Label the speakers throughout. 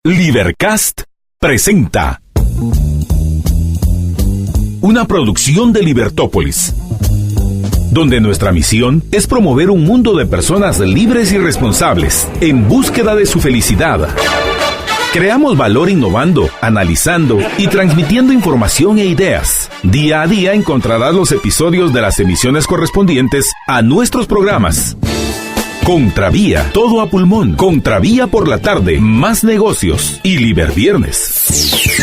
Speaker 1: LiberCast presenta una producción de Libertópolis, donde nuestra misión es promover un mundo de personas libres y responsables en búsqueda de su felicidad. Creamos valor innovando, analizando y transmitiendo información e ideas. Día a día encontrarás los episodios de las emisiones correspondientes a nuestros programas. Contravía, todo a pulmón. Contravía por la tarde, más negocios y LiberViernes.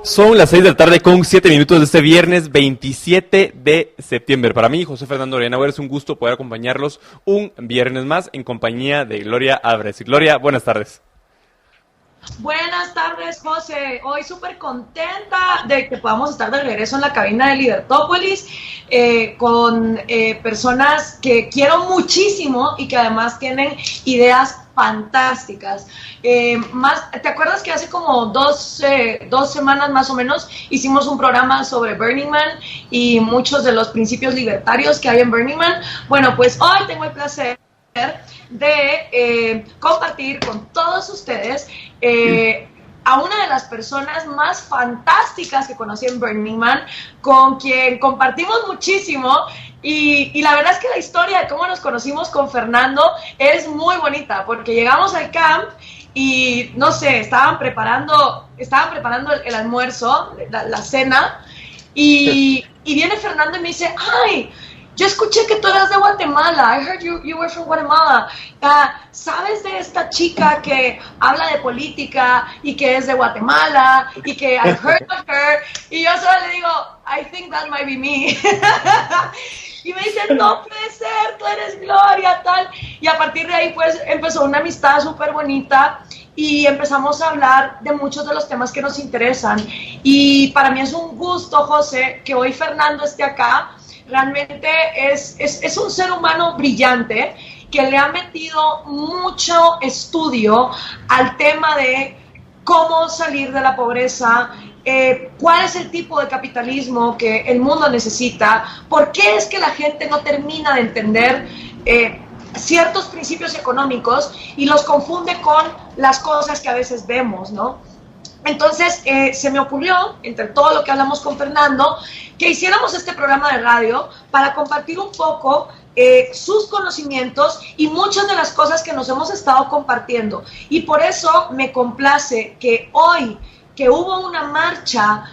Speaker 2: Son las 6 de la tarde con 7 minutos de este viernes 27 de septiembre. Para mí, José Fernando Orianauer, es un gusto poder acompañarlos un viernes más en compañía de Gloria Álvarez. Gloria, buenas tardes.
Speaker 3: Buenas tardes, José. Hoy súper contenta de que podamos estar de regreso en la cabina de Libertópolis con personas que quiero muchísimo y que además tienen ideas fantásticas. ¿Te acuerdas que hace como dos semanas más o menos hicimos un programa sobre Burning Man y muchos de los principios libertarios que hay en Burning Man? Bueno, pues hoy tengo el placer de compartir con todos ustedes a una de las personas más fantásticas que conocí en Burning Man, con quien compartimos muchísimo, y la verdad es que la historia de cómo nos conocimos con Fernando es muy bonita, porque llegamos al camp y no sé, estaban preparando el almuerzo, la cena, y viene Fernando y me dice: ¡ay! Yo escuché que tú eras de Guatemala. I heard you were from Guatemala. ¿Sabes de esta chica que habla de política y que es de Guatemala y que I heard of her? Y yo solo le digo, I think that might be me. Y me dice, no puede ser, tú eres Gloria, tal. Y a partir de ahí pues empezó una amistad súper bonita y empezamos a hablar de muchos de los temas que nos interesan. Y para mí es un gusto, José, que hoy Fernando esté acá. Realmente es un ser humano brillante que le ha metido mucho estudio al tema de cómo salir de la pobreza, cuál es el tipo de capitalismo que el mundo necesita, por qué es que la gente no termina de entender ciertos principios económicos y los confunde con las cosas que a veces vemos, ¿no? Entonces se me ocurrió, entre todo lo que hablamos con Fernando, que hiciéramos este programa de radio para compartir un poco sus conocimientos y muchas de las cosas que nos hemos estado compartiendo. Y por eso me complace que hoy, que hubo una marcha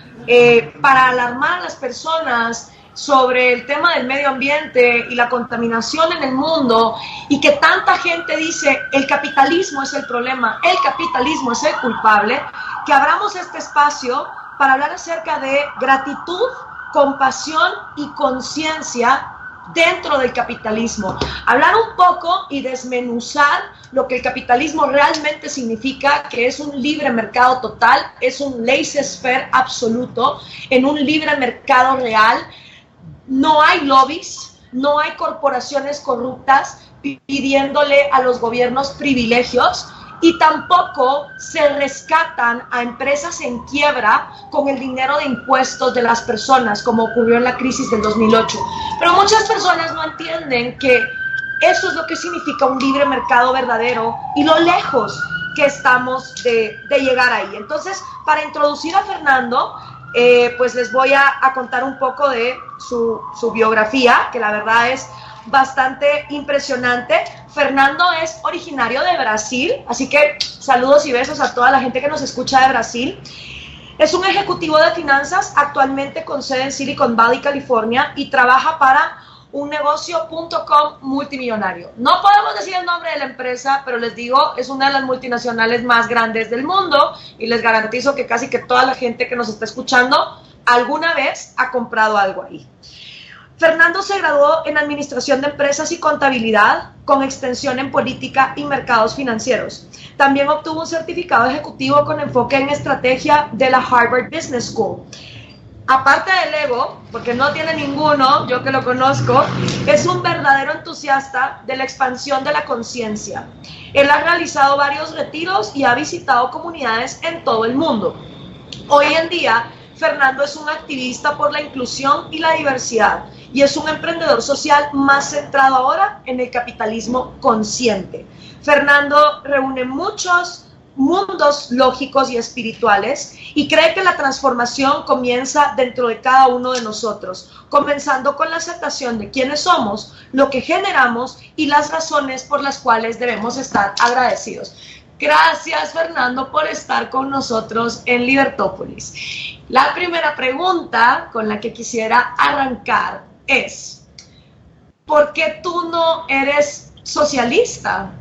Speaker 3: para alarmar a las personas sobre el tema del medio ambiente y la contaminación en el mundo, y que tanta gente dice el capitalismo es el problema, el capitalismo es el culpable, que abramos este espacio para hablar acerca de gratitud, compasión y conciencia dentro del capitalismo. Hablar un poco y desmenuzar lo que el capitalismo realmente significa, que es un libre mercado total, es un laissez-faire absoluto, en un libre mercado real. No hay lobbies, no hay corporaciones corruptas pidiéndole a los gobiernos privilegios, y tampoco se rescatan a empresas en quiebra con el dinero de impuestos de las personas, como ocurrió en la crisis del 2008. Pero muchas personas no entienden que eso es lo que significa un libre mercado verdadero y lo lejos que estamos de llegar ahí. Entonces, para introducir a Fernando, pues les voy a contar un poco de su biografía, que la verdad es bastante impresionante. Fernando es originario de Brasil, así que saludos y besos a toda la gente que nos escucha de Brasil. Es un ejecutivo de finanzas, actualmente con sede en Silicon Valley, California, y trabaja para un negocio.com multimillonario. No podemos decir el nombre de la empresa, pero les digo, es una de las multinacionales más grandes del mundo, y les garantizo que casi que toda la gente que nos está escuchando alguna vez ha comprado algo ahí. Fernando se graduó en Administración de Empresas y Contabilidad, con extensión en Política y Mercados Financieros. También obtuvo un certificado ejecutivo con enfoque en estrategia de la Harvard Business School. aparte del ego, porque no tiene ninguno, yo que lo conozco, es un verdadero entusiasta de la expansión de la conciencia. Él ha realizado varios retiros y ha visitado comunidades en todo el mundo. Hoy en día, Fernando es un activista por la inclusión y la diversidad y es un emprendedor social más centrado ahora en el capitalismo consciente. Fernando reúne muchos mundos lógicos y espirituales y cree que la transformación comienza dentro de cada uno de nosotros, comenzando con la aceptación de quiénes somos, lo que generamos y las razones por las cuales debemos estar agradecidos. Gracias, Fernando, por estar con nosotros en Libertópolis. La primera pregunta con la que quisiera arrancar es, ¿por qué tú no eres socialista?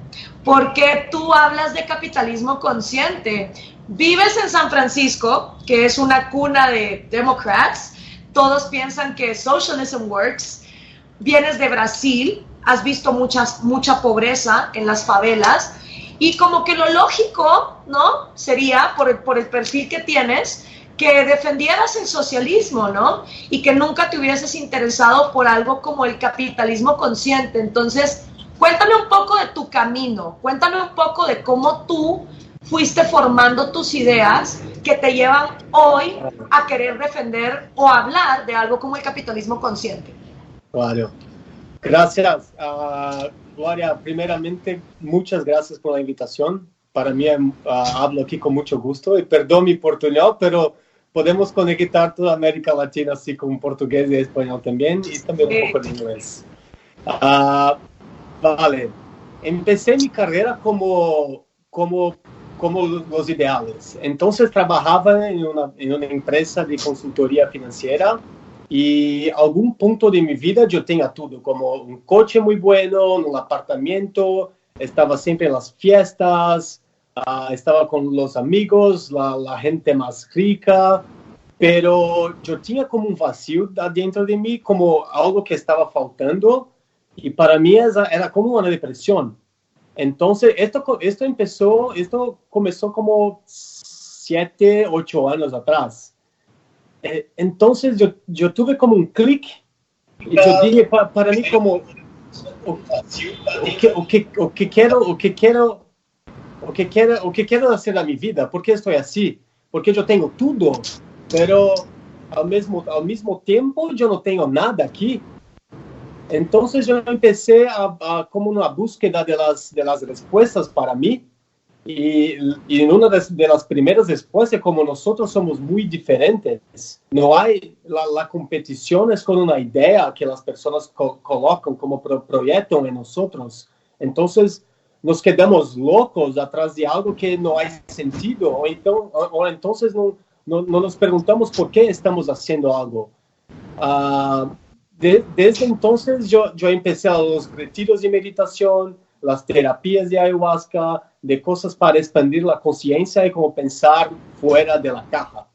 Speaker 3: ¿Por qué tú hablas de capitalismo consciente? Vives en San Francisco, que es una cuna de democrats, todos piensan que socialism works, vienes de Brasil, has visto mucha pobreza en las favelas, y como que lo lógico, ¿no? Sería, por el perfil que tienes, que defendieras el socialismo, ¿no? Y que nunca te hubieses interesado por algo como el capitalismo consciente. Entonces, cuéntame un poco de tu camino, cuéntame un poco de cómo tú fuiste formando tus ideas que te llevan hoy a querer defender o hablar de algo como el capitalismo consciente.
Speaker 4: Claro. Gracias, Gloria. Primeramente, muchas gracias por la invitación. Para mí, hablo aquí con mucho gusto y perdón mi portuñol, pero podemos conectar toda América Latina así con portugués y español también y también un poco de inglés. Vale, empecé mi carrera como los ideales. Entonces trabajaba en una empresa de consultoría financiera y a algún punto de mi vida yo tenía todo, como un coche muy bueno, un apartamento, estaba siempre en las fiestas, estaba con los amigos, la gente más rica, pero yo tenía como un vacío dentro de mí, como algo que estaba faltando. Y para mí era como una depresión. Entonces, esto comenzó como 7, 8 años atrás. Entonces, yo tuve como un clic y yo dije para mí como, o que quiero hacer a mi vida, ¿por qué estoy así? Porque yo tengo todo, pero al mismo tiempo yo no tengo nada aquí. Entonces yo empecé como una búsqueda de las respuestas para mí y en una de las primeras respuestas, como nosotros somos muy diferentes, no hay la competición es con una idea que las personas colocan como proyectan en nosotros. Entonces nos quedamos locos atrás de algo que no hay sentido o entonces no nos preguntamos por qué estamos haciendo algo. Desde entonces yo empecé a los retiros de meditación, las terapias de ayahuasca, de cosas para expandir la conciencia y como pensar fuera de la caja.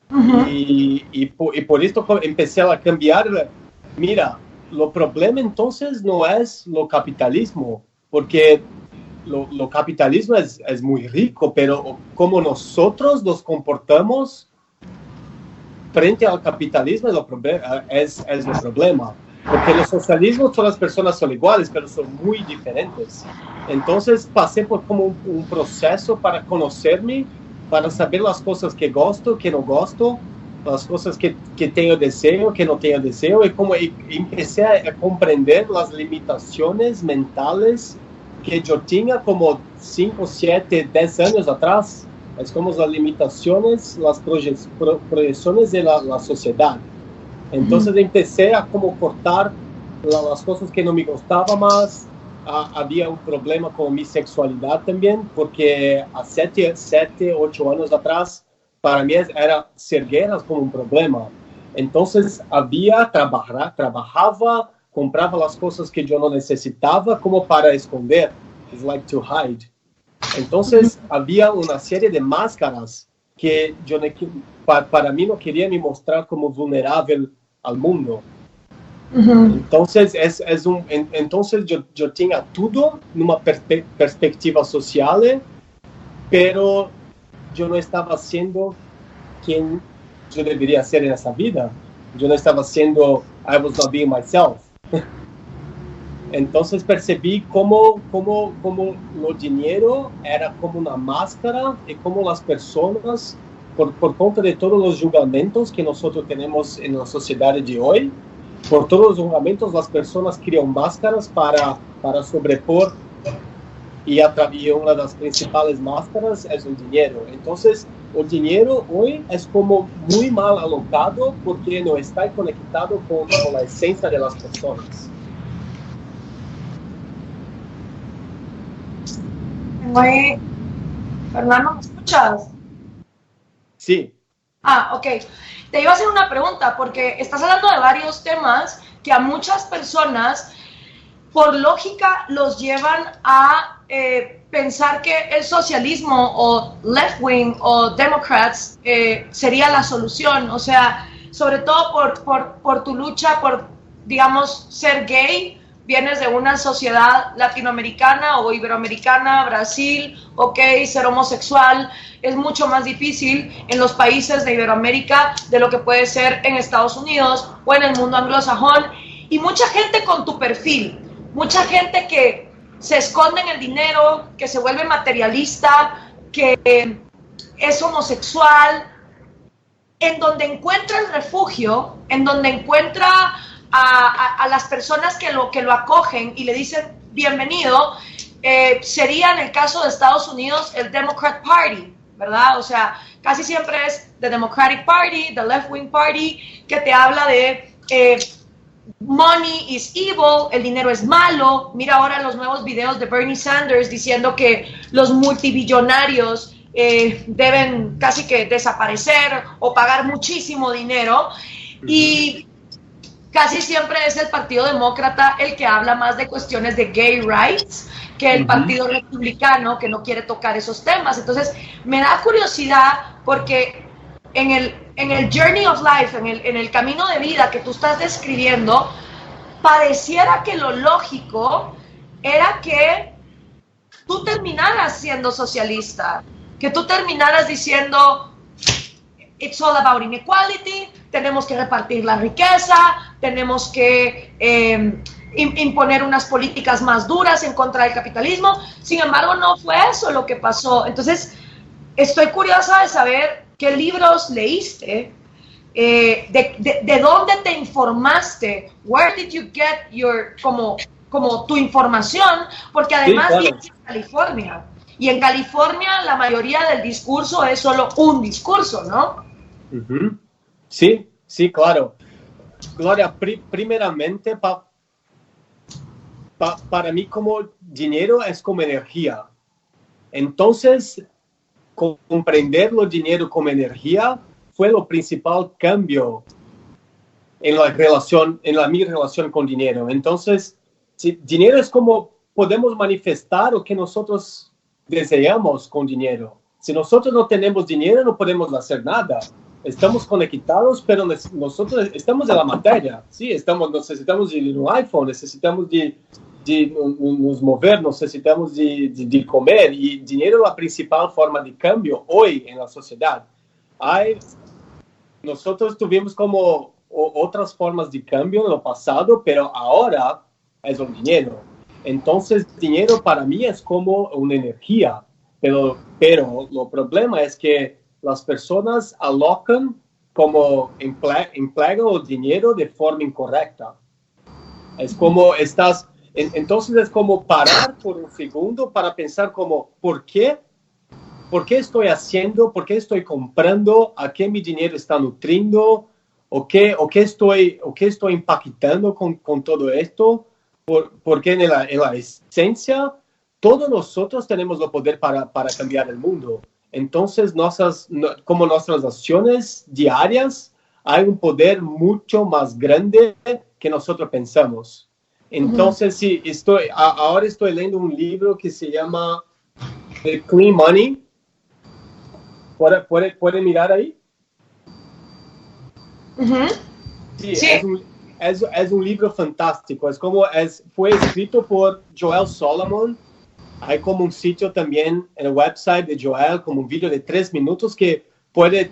Speaker 4: Uh-huh. Y por esto empecé a cambiar. Mira, lo problema entonces no es lo capitalismo, porque lo capitalismo es muy rico, pero como nosotros nos comportamos frente al capitalismo es el problema. Porque en el socialismo todas las personas son iguales, pero son muy diferentes. Entonces pasé por como un proceso para conocerme, para saber las cosas que gosto, que no gosto, las cosas que tengo deseo, que no tengo deseo, y como empecé a comprender las limitaciones mentales que yo tenía como 5, 7, 10 años atrás. Es como las limitaciones, las proyecciones de la sociedad. Entonces empecé a como cortar las cosas que no me gustaban más. Había un problema con mi sexualidad también, porque a 7, 8 años atrás, para mí era ser gay era como un problema. Entonces trabajaba, compraba las cosas que yo no necesitaba como para esconder. It's like to hide. Entonces había una serie de máscaras que yo para mí no quería me mostrar como vulnerable al mundo. Uh-huh. Entonces entonces yo tenía todo en una perspectiva social, pero yo no estaba siendo quien yo debería hacer en esa vida. Yo no estaba siendo, I was not being myself. Entonces percibí cómo lo dinero era como una máscara y cómo las personas, por conta de todos los juzgamentos que nosotros tenemos en la sociedad de hoy, por todos los juzgamentos las personas crean máscaras para sobrepor y una de las principales máscaras es el dinero. Entonces el dinero hoy es como muy mal alocado porque no está conectado con la esencia de las personas.
Speaker 3: Oye, Fernando, ¿me escuchas?
Speaker 4: Sí.
Speaker 3: Ok. Te iba a hacer una pregunta, porque estás hablando de varios temas que a muchas personas, por lógica, los llevan a pensar que el socialismo o left wing o democrats sería la solución. O sea, sobre todo por tu lucha por, digamos, ser gay. Vienes de una sociedad latinoamericana o iberoamericana, Brasil, ser homosexual es mucho más difícil en los países de Iberoamérica de lo que puede ser en Estados Unidos o en el mundo anglosajón. Y mucha gente con tu perfil, mucha gente que se esconde en el dinero, que se vuelve materialista, que es homosexual, en donde encuentra el refugio, en donde encuentra a las personas que lo acogen y le dicen bienvenido, sería en el caso de Estados Unidos el Democrat Party, ¿verdad? O sea, casi siempre es the Democratic Party, the Left Wing Party, que te habla de money is evil, el dinero es malo. Mira ahora los nuevos videos de Bernie Sanders diciendo que los multibillonarios deben casi que desaparecer o pagar muchísimo dinero. Y casi siempre es el Partido Demócrata el que habla más de cuestiones de gay rights que el Partido Republicano, que no quiere tocar esos temas. Entonces, me da curiosidad porque en el journey of life, en el camino de vida que tú estás describiendo, pareciera que lo lógico era que tú terminaras siendo socialista, que tú terminaras diciendo it's all about inequality, tenemos que repartir la riqueza, tenemos que imponer unas políticas más duras en contra del capitalismo. Sin embargo, no fue eso lo que pasó. Entonces, estoy curiosa de saber qué libros leíste, de dónde te informaste, where did you get your, como tu información, porque además
Speaker 4: Sí, claro.
Speaker 3: vives en California. Y en California la mayoría del discurso es solo un discurso, ¿no?
Speaker 4: Uh-huh. Sí, claro. Gloria, primeramente, para mí como dinero es como energía. Entonces, comprender lo dinero como energía fue lo principal cambio en mi relación con dinero. Entonces, dinero es como podemos manifestar lo que nosotros deseamos con dinero. Si nosotros no tenemos dinero, no podemos hacer nada. Estamos conectados, pero nosotros estamos en la materia, ¿sí? Necesitamos de un iPhone, necesitamos de nos mover, necesitamos de comer, y dinero es la principal forma de cambio hoy en la sociedad. Nosotros tuvimos como otras formas de cambio en el pasado, pero ahora es el dinero. Entonces, dinero para mí es como una energía, pero el problema es que las personas alocan como emplean el dinero de forma incorrecta. Es como entonces es como parar por un segundo para pensar como, ¿por qué estoy haciendo? ¿Por qué estoy comprando? ¿A qué mi dinero está nutriendo? ¿O qué estoy impactando con todo esto? Porque en la esencia, todos nosotros tenemos el poder para cambiar el mundo. Entonces, como nuestras acciones diarias, hay un poder mucho más grande que nosotros pensamos. Entonces, sí, ahora estoy leyendo un libro que se llama The Clean Money. ¿Puede mirar ahí? Sí,
Speaker 3: Sí.
Speaker 4: es un libro fantástico. Fue escrito por Joel Solomon. Hay como un sitio también en el website de Joel, como un video de 3 minutos que puede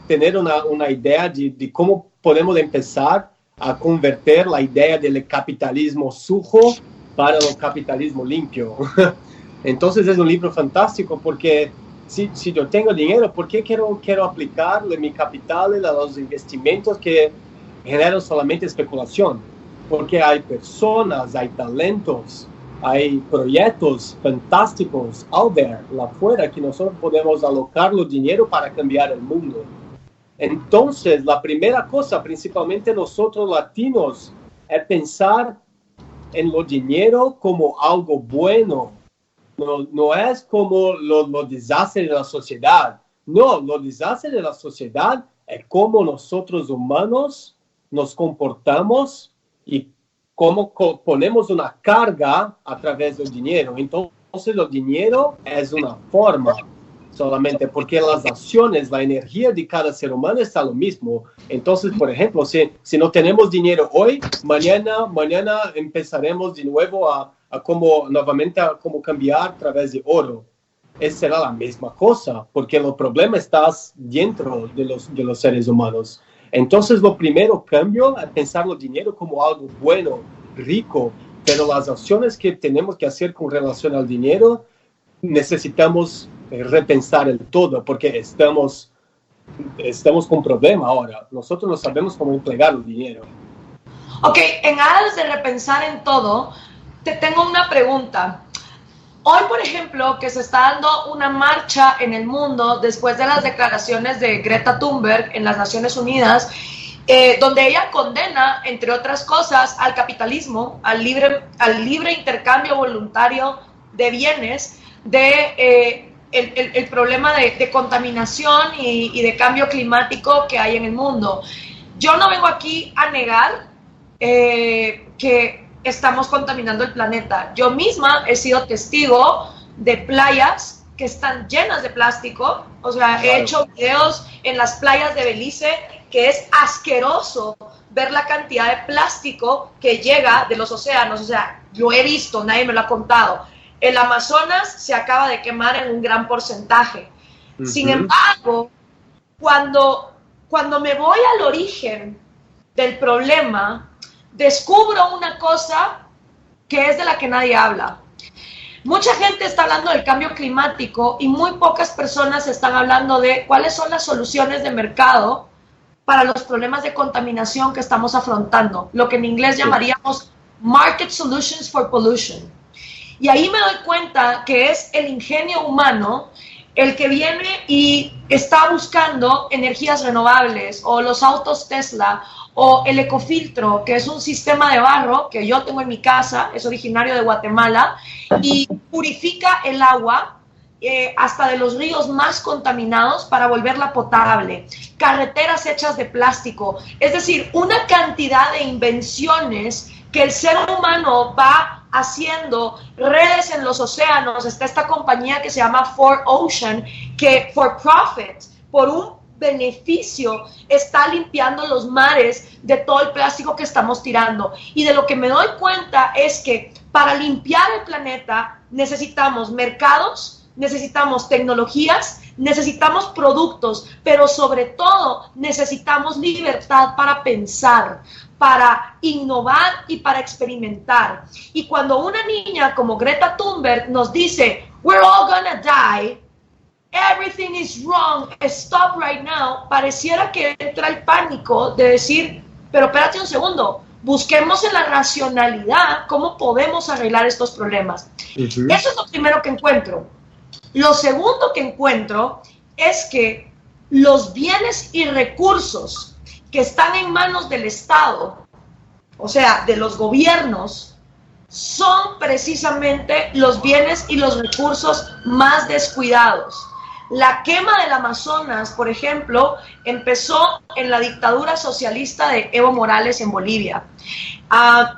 Speaker 4: tener una idea de cómo podemos empezar a convertir la idea del capitalismo sujo para el capitalismo limpio. Entonces es un libro fantástico porque si yo tengo dinero, ¿por qué quiero aplicarle mi capital a los investimentos que generan solamente especulación? Porque hay personas, hay talentos, hay proyectos fantásticos out there, afuera, que nosotros podemos alocar el dinero para cambiar el mundo. Entonces, la primera cosa, principalmente nosotros latinos, es pensar en lo dinero como algo bueno. No es como los desastres de la sociedad. No, los desastres de la sociedad es como nosotros humanos nos comportamos y cómo ponemos una carga a través del dinero. Entonces, el dinero es una forma solamente, porque las acciones, la energía de cada ser humano está lo mismo. Entonces, por ejemplo, si no tenemos dinero hoy, mañana empezaremos de nuevo nuevamente a cómo cambiar a través de oro. Esa será la misma cosa, porque el problema está dentro de los seres humanos. Entonces, lo primero cambio es pensar el dinero como algo bueno, rico, pero las acciones que tenemos que hacer con relación al dinero, necesitamos repensar el todo, porque estamos con problema ahora. Nosotros no sabemos cómo emplear el dinero.
Speaker 3: Ok, en aras de repensar en todo, te tengo una pregunta. Hoy, por ejemplo, que se está dando una marcha en el mundo después de las declaraciones de Greta Thunberg en las Naciones Unidas, donde ella condena, entre otras cosas, al capitalismo, al libre intercambio voluntario de bienes, el problema de contaminación y de cambio climático que hay en el mundo. Yo no vengo aquí a negar que estamos contaminando el planeta. Yo misma he sido testigo de playas que están llenas de plástico. O sea, he hecho videos en las playas de Belice que es asqueroso ver la cantidad de plástico que llega de los océanos. O sea, lo he visto, nadie me lo ha contado. El Amazonas se acaba de quemar en un gran porcentaje. Sin embargo, cuando me voy al origen del problema, descubro una cosa que es de la que nadie habla. Mucha gente está hablando del cambio climático y muy pocas personas están hablando de cuáles son las soluciones de mercado para los problemas de contaminación que estamos afrontando, lo que en inglés llamaríamos Market Solutions for Pollution. Y ahí me doy cuenta que es el ingenio humano el que viene y está buscando energías renovables, o los autos Tesla, o el ecofiltro, que es un sistema de barro que yo tengo en mi casa, es originario de Guatemala, y purifica el agua hasta de los ríos más contaminados para volverla potable. Carreteras hechas de plástico, es decir, una cantidad de invenciones que el ser humano va haciendo, redes en los océanos. Está esta compañía que se llama 4Ocean, que for profit, por un beneficio, está limpiando los mares de todo el plástico que estamos tirando. Y de lo que me doy cuenta es que para limpiar el planeta necesitamos mercados, necesitamos tecnologías, necesitamos productos, pero sobre todo necesitamos libertad para pensar, para innovar y para experimentar. Y cuando una niña como Greta Thunberg nos dice, we're all gonna die, everything is wrong, stop right now, pareciera que entra el pánico de decir, pero espérate un segundo, busquemos en la racionalidad cómo podemos arreglar estos problemas. Eso es lo primero que encuentro. Lo segundo que encuentro es que los bienes y recursos que están en manos del Estado, o sea, de los gobiernos, son precisamente los bienes y los recursos más descuidados. La quema del Amazonas, por ejemplo, empezó en la dictadura socialista de Evo Morales en Bolivia.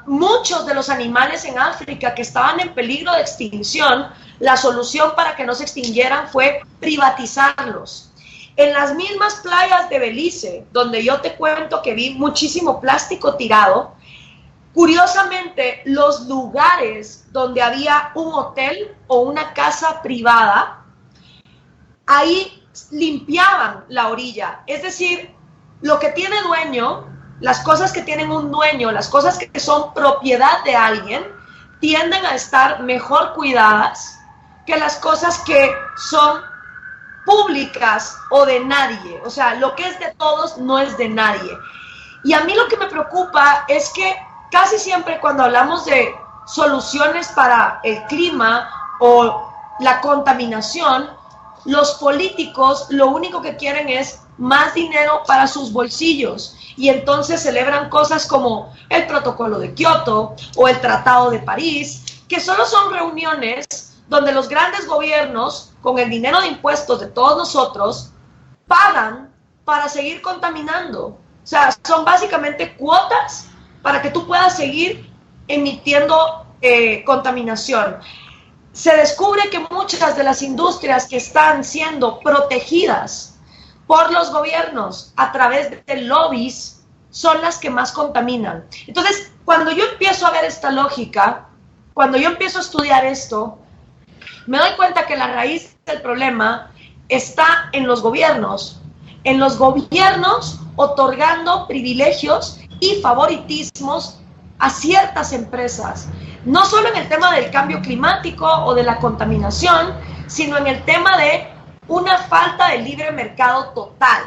Speaker 3: Muchos de los animales en África que estaban en peligro de extinción, la solución para que no se extinguieran fue privatizarlos. En las mismas playas de Belice, donde yo te cuento que vi muchísimo plástico tirado, curiosamente, los lugares donde había un hotel o una casa privada, ahí limpiaban la orilla. Es decir, lo que tiene dueño, las cosas que tienen un dueño, las cosas que son propiedad de alguien, tienden a estar mejor cuidadas que las cosas que son públicas o de nadie. O sea, lo que es de todos no es de nadie. Y a mí lo que me preocupa es que casi siempre cuando hablamos de soluciones para el clima o la contaminación, los políticos lo único que quieren es más dinero para sus bolsillos. Y entonces celebran cosas como el protocolo de Kioto o el Tratado de París, que solo son reuniones donde los grandes gobiernos, con el dinero de impuestos de todos nosotros, pagan para seguir contaminando. O sea, son básicamente cuotas para que tú puedas seguir emitiendo contaminación. Se descubre que muchas de las industrias que están siendo protegidas por los gobiernos a través de lobbies son las que más contaminan. Entonces, cuando yo empiezo a ver esta lógica, cuando yo empiezo a estudiar esto, me doy cuenta que la raíz del problema está en los gobiernos otorgando privilegios y favoritismos a ciertas empresas, no solo en el tema del cambio climático o de la contaminación, sino en el tema de una falta de libre mercado total.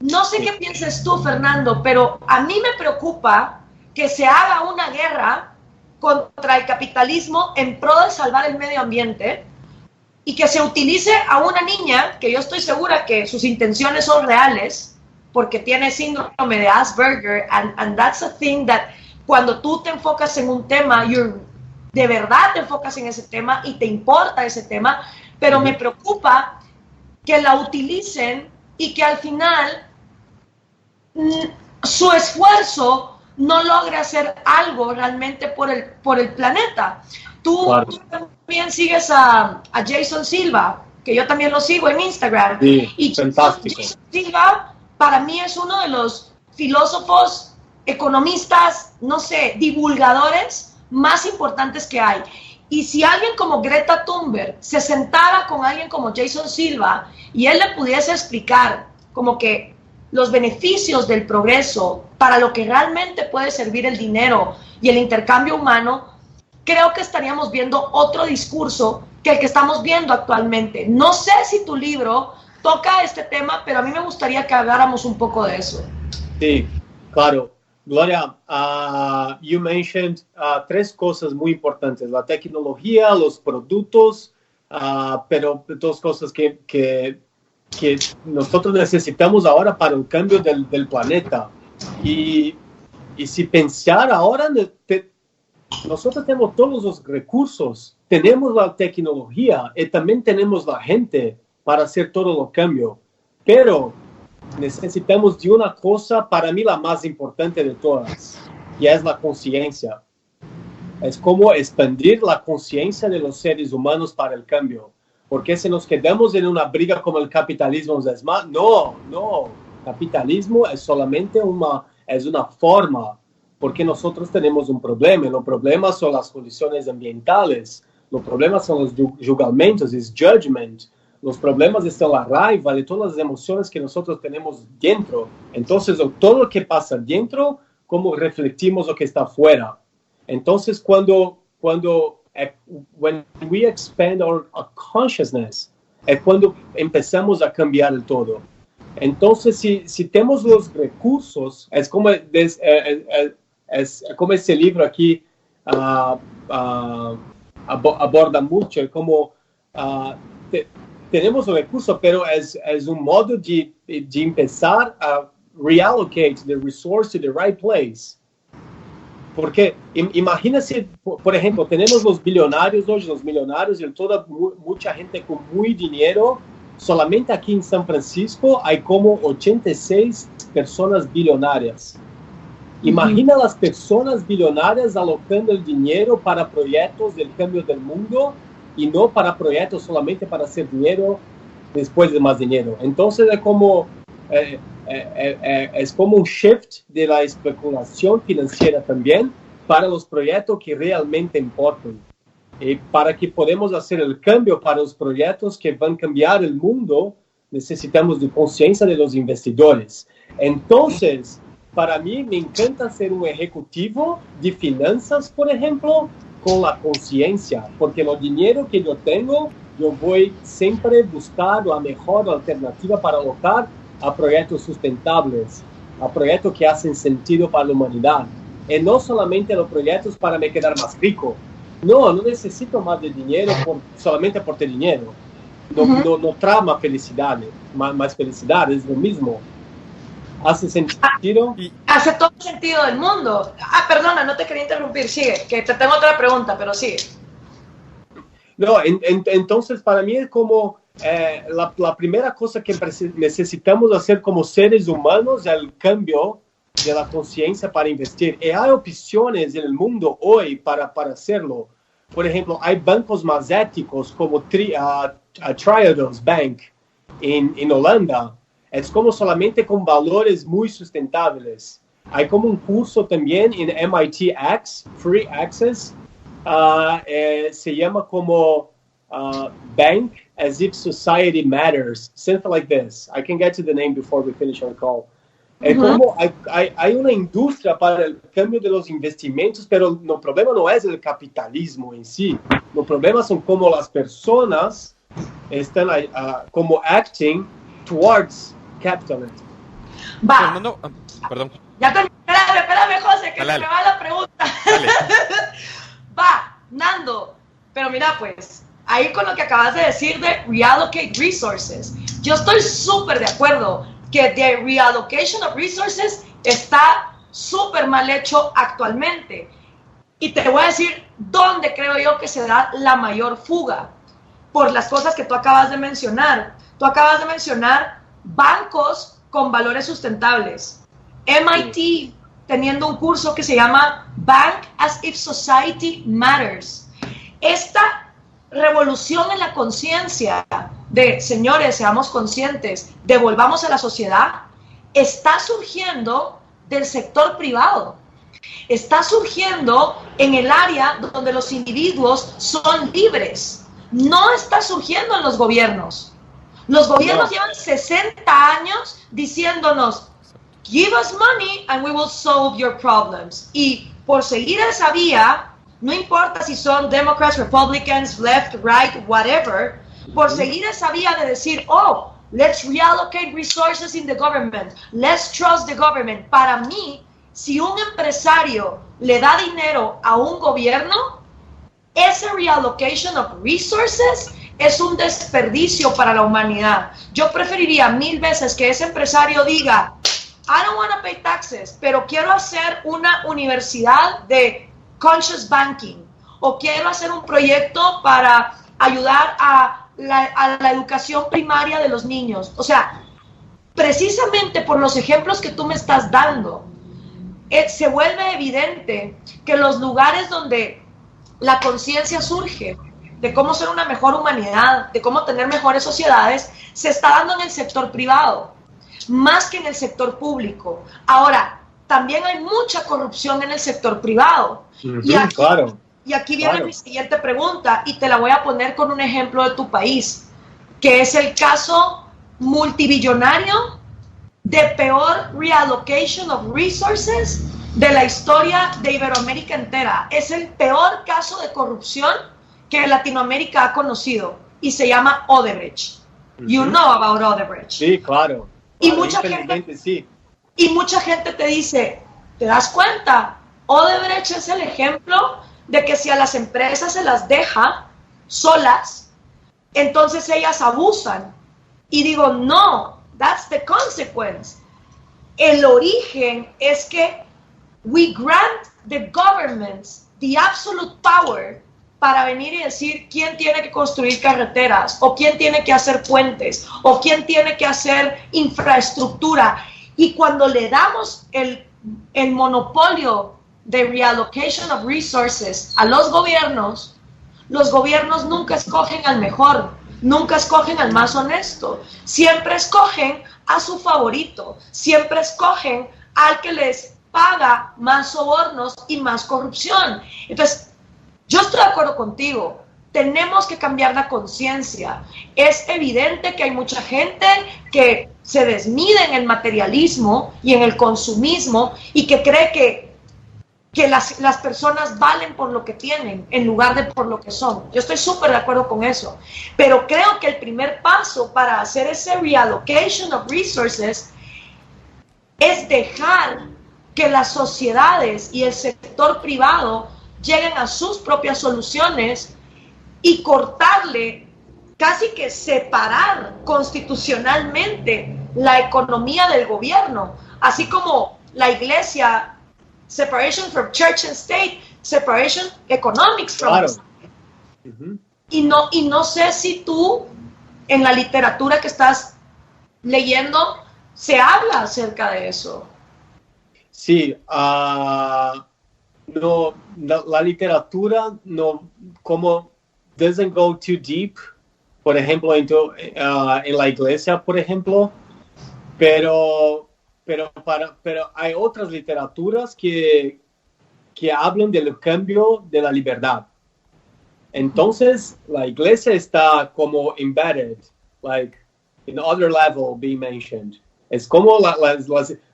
Speaker 3: No sé qué pienses tú, Fernando, pero a mí me preocupa que se haga una guerra contra el capitalismo en pro de salvar el medio ambiente y que se utilice a una niña, que yo estoy segura que sus intenciones son reales, porque tiene síndrome de Asperger, and that's a thing that cuando tú te enfocas en un tema, de verdad te enfocas en ese tema y te importa ese tema, pero me preocupa que la utilicen y que al final su esfuerzo no logre hacer algo realmente por el planeta. Tú también sigues a Jason Silva, que yo también lo sigo en Instagram.
Speaker 4: Sí,
Speaker 3: y
Speaker 4: fantástico.
Speaker 3: Jason Silva para mí es uno de los filósofos, economistas, no sé, divulgadores más importantes que hay. Y si alguien como Greta Thunberg se sentara con alguien como Jason Silva y él le pudiese explicar como que los beneficios del progreso para lo que realmente puede servir el dinero y el intercambio humano, creo que estaríamos viendo otro discurso que el que estamos viendo actualmente. No sé si tu libro toca este tema, pero a mí me gustaría que habláramos un poco de eso.
Speaker 4: Sí, claro. Gloria, you mentioned tres cosas muy importantes: la tecnología, los productos, pero dos cosas que nosotros necesitamos ahora para el cambio del planeta. Y si pensar ahora, nosotros tenemos todos los recursos, tenemos la tecnología y también tenemos la gente para hacer todo el cambio, pero necesitamos de una cosa, para mí la más importante de todas, y es la conciencia. Es como expandir la conciencia de los seres humanos para el cambio. Porque si nos quedamos en una briga como el capitalismo es más, no, capitalismo es solamente una forma, porque nosotros tenemos un problema. Los problemas son las condiciones ambientales, los problemas son los julgamentos, es judgment. Los problemas están la raiva de todas las emociones que nosotros tenemos dentro. Entonces, todo lo que pasa dentro, cómo refletimos lo que está afuera. Entonces, when we expand our consciousness, es cuando empezamos a cambiar el todo. Entonces, si tenemos los recursos, es como ese libro aquí aborda mucho, es como tenemos los recursos, pero es un modo de empezar a reallocate the resource to the right place. Porque imagínese, por ejemplo, tenemos los billonarios hoy, los millonarios y mucha gente con muy dinero. Solamente aquí en San Francisco hay como 86 personas billonarias. Imagina las personas billonarias alocando el dinero para proyectos del cambio del mundo y no para proyectos solamente para hacer dinero después de más dinero. Entonces es como un shift de la especulación financiera también para los proyectos que realmente importan. Para que podamos hacer el cambio para los proyectos que van a cambiar el mundo, necesitamos de conciencia de los investidores. Entonces, para mí me encanta ser un ejecutivo de finanzas, por ejemplo, con la conciencia, porque el dinero que yo tengo, yo voy siempre a buscar la mejor alternativa para alocar a proyectos sustentables, a proyectos que hacen sentido para la humanidad, y no solamente a los proyectos para me quedar más rico. No necesito más de dinero solamente por ter dinero. No trae más felicidad, más felicidad, es lo mismo. ¿Hace sentido?
Speaker 3: Hace todo el sentido del mundo. Perdona, no te quería interrumpir, sigue, que te tengo otra pregunta, pero sigue.
Speaker 4: No, entonces para mí es como la primera cosa que necesitamos hacer como seres humanos es el cambio de la conciencia para investir. Y hay opciones en el mundo hoy para hacerlo. Por ejemplo, hay bancos más éticos como Triodos Bank en Holanda. Es como solamente con valores muy sustentables. Hay como un curso también en MIT Free Access. Se llama como Bank as if Society Matters. Something like this. I can get to the name before we finish our call. Como hay una industria para el cambio de los investimentos, pero el problema no es el capitalismo en sí. El problema son como las personas están como acting towards capitalism.
Speaker 3: Va.
Speaker 2: Fernando, perdón.
Speaker 3: Ya espérame, José, que se me va la pregunta. Va, Nando. Pero mira, pues, ahí con lo que acabas de decir de reallocate resources, yo estoy súper de acuerdo que the reallocation of resources está súper mal hecho actualmente. Y te voy a decir dónde creo yo que se da la mayor fuga, por las cosas que tú acabas de mencionar. Tú acabas de mencionar bancos con valores sustentables. MIT teniendo un curso que se llama Bank as if Society Matters. Esta revolución en la conciencia de, señores, seamos conscientes, devolvamos a la sociedad, está surgiendo del sector privado. Está surgiendo en el área donde los individuos son libres. No está surgiendo en los gobiernos. Los gobiernos llevan 60 años diciéndonos, give us money and we will solve your problems. Y por seguir esa vía, no importa si son Democrats, Republicans, left, right, whatever, por seguir esa vía de decir, oh, let's reallocate resources in the government, let's trust the government. Para mí, si un empresario le da dinero a un gobierno, ese reallocation of resources es un desperdicio para la humanidad. Yo preferiría 1000 veces que ese empresario diga, I don't want to pay taxes, pero quiero hacer una universidad de conscious banking, o quiero hacer un proyecto para ayudar a la educación primaria de los niños. O sea, precisamente por los ejemplos que tú me estás dando, se vuelve evidente que los lugares donde la conciencia surge de cómo ser una mejor humanidad, de cómo tener mejores sociedades, se está dando en el sector privado, más que en el sector público. Ahora, también hay mucha corrupción en el sector privado. Y aquí viene mi siguiente pregunta, y te la voy a poner con un ejemplo de tu país, que es el caso multibillonario de peor reallocation of resources de la historia de Iberoamérica entera. Es el peor caso de corrupción que Latinoamérica ha conocido, y se llama Odebrecht. You know about Odebrecht.
Speaker 4: Sí, claro.
Speaker 3: Y mucha gente,
Speaker 4: sí.
Speaker 3: Y mucha gente te dice, ¿te das cuenta? Odebrecht es el ejemplo de que si a las empresas se las deja solas, entonces ellas abusan. Y digo, no, that's the consequence. El origen es que we grant the governments the absolute power para venir y decir quién tiene que construir carreteras, o quién tiene que hacer puentes, o quién tiene que hacer infraestructura. Y cuando le damos el monopolio de reallocation of resources a los gobiernos nunca escogen al mejor, nunca escogen al más honesto, siempre escogen a su favorito, siempre escogen al que les paga más sobornos y más corrupción. Entonces, Yo estoy de acuerdo contigo. Tenemos que cambiar la conciencia. Es evidente que hay mucha gente que se desmide en el materialismo y en el consumismo y que cree que las personas valen por lo que tienen en lugar de por lo que son. Yo estoy súper de acuerdo con eso. Pero creo que el primer paso para hacer ese reallocation of resources es dejar que las sociedades y el sector privado lleguen a sus propias soluciones y cortarle, casi que separar constitucionalmente la economía del gobierno, así como la iglesia, separation from church and state, separation economics from
Speaker 4: Claro.
Speaker 3: state. Y no sé si tú, en la literatura que estás leyendo, se habla acerca de eso.
Speaker 4: Sí, no, la literatura no, como doesn't go too deep, por ejemplo, en la iglesia, por ejemplo, pero hay otras literaturas que hablan del cambio de la libertad. Entonces, la iglesia está como embedded, like, in other level being mentioned. Es como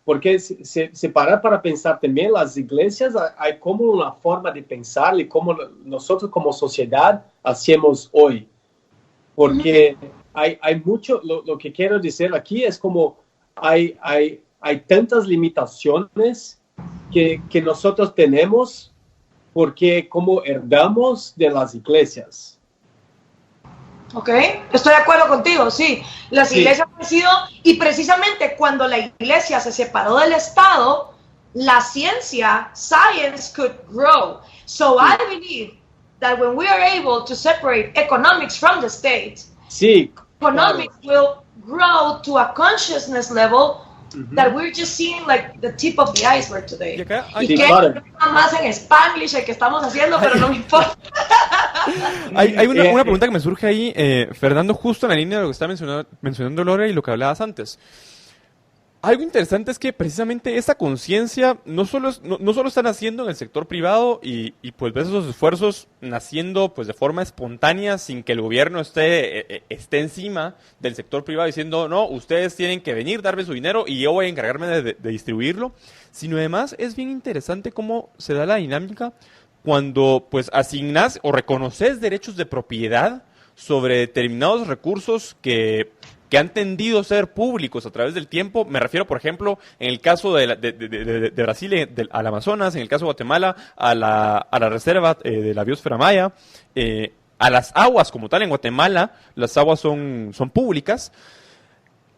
Speaker 4: porque se para para pensar también, las iglesias hay como una forma de pensar y como nosotros como sociedad hacemos hoy. Porque hay mucho, lo que quiero decir aquí es como hay tantas limitaciones que nosotros tenemos porque como heredamos de las iglesias.
Speaker 3: ¿Ok? Estoy de acuerdo contigo, sí. Las iglesias han sido, y precisamente cuando la iglesia se separó del Estado, la ciencia, science could grow. So I believe that when we are able to separate economics from the state, economics will grow to a consciousness level that we're just seeing like the tip of the iceberg today. Y que nada más en Spanglish el que estamos haciendo, pero no me importa.
Speaker 2: Hay una pregunta que me surge ahí, Fernando, justo en la línea de lo que está mencionando Gloria y lo que hablabas antes. Algo interesante es que precisamente esta conciencia no solo está naciendo en el sector privado y pues ves esos esfuerzos naciendo pues de forma espontánea sin que el gobierno esté encima del sector privado diciendo no, ustedes tienen que venir, darme su dinero y yo voy a encargarme de distribuirlo, sino además es bien interesante cómo se da la dinámica cuando pues asignas o reconoces derechos de propiedad sobre determinados recursos que han tendido a ser públicos a través del tiempo. Me refiero, por ejemplo, en el caso de Brasil, al Amazonas, en el caso de Guatemala, a la reserva de la biosfera maya, a las aguas como tal. En Guatemala las aguas son públicas,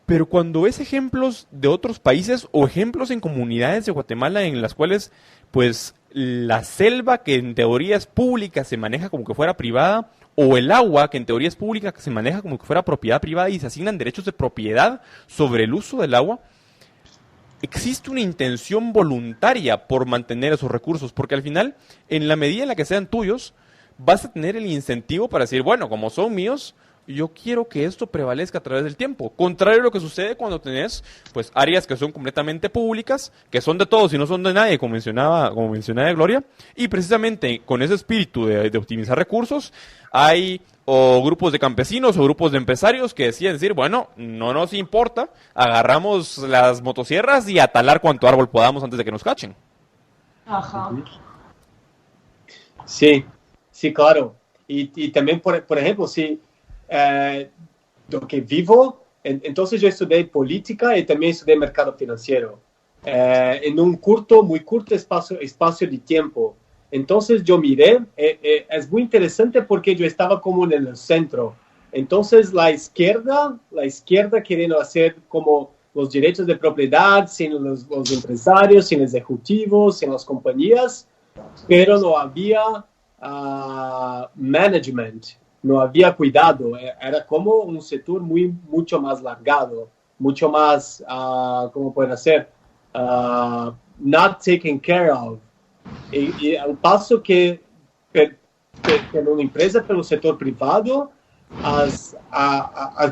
Speaker 2: pero cuando ves ejemplos de otros países o ejemplos en comunidades de Guatemala en las cuales pues la selva que en teoría es pública se maneja como que fuera privada, o el agua, que en teoría es pública, que se maneja como que fuera propiedad privada y se asignan derechos de propiedad sobre el uso del agua, existe una intención voluntaria por mantener esos recursos, porque al final, en la medida en la que sean tuyos, vas a tener el incentivo para decir, bueno, como son míos, yo quiero que esto prevalezca a través del tiempo. Contrario a lo que sucede cuando tenés pues áreas que son completamente públicas, que son de todos y no son de nadie, como mencionaba Gloria, y precisamente con ese espíritu de optimizar recursos, hay o grupos de campesinos o grupos de empresarios que deciden decir, bueno, no nos importa, agarramos las motosierras y a talar cuanto árbol podamos antes de que nos cachen.
Speaker 3: Ajá.
Speaker 4: Sí, claro. Y también, por ejemplo, si lo que vivo, entonces yo estudié política y también estudié mercado financiero en un muy corto espacio de tiempo. Entonces yo miré, es muy interesante porque yo estaba como en el centro. Entonces la izquierda queriendo hacer como los derechos de propiedad sin los empresarios, sin los ejecutivos, sin las compañías, pero no había management. No había cuidado, era como un sector mucho más largado, mucho más, ¿cómo puede ser? Not taken care of. Y al paso que una empresa pelo sector privado,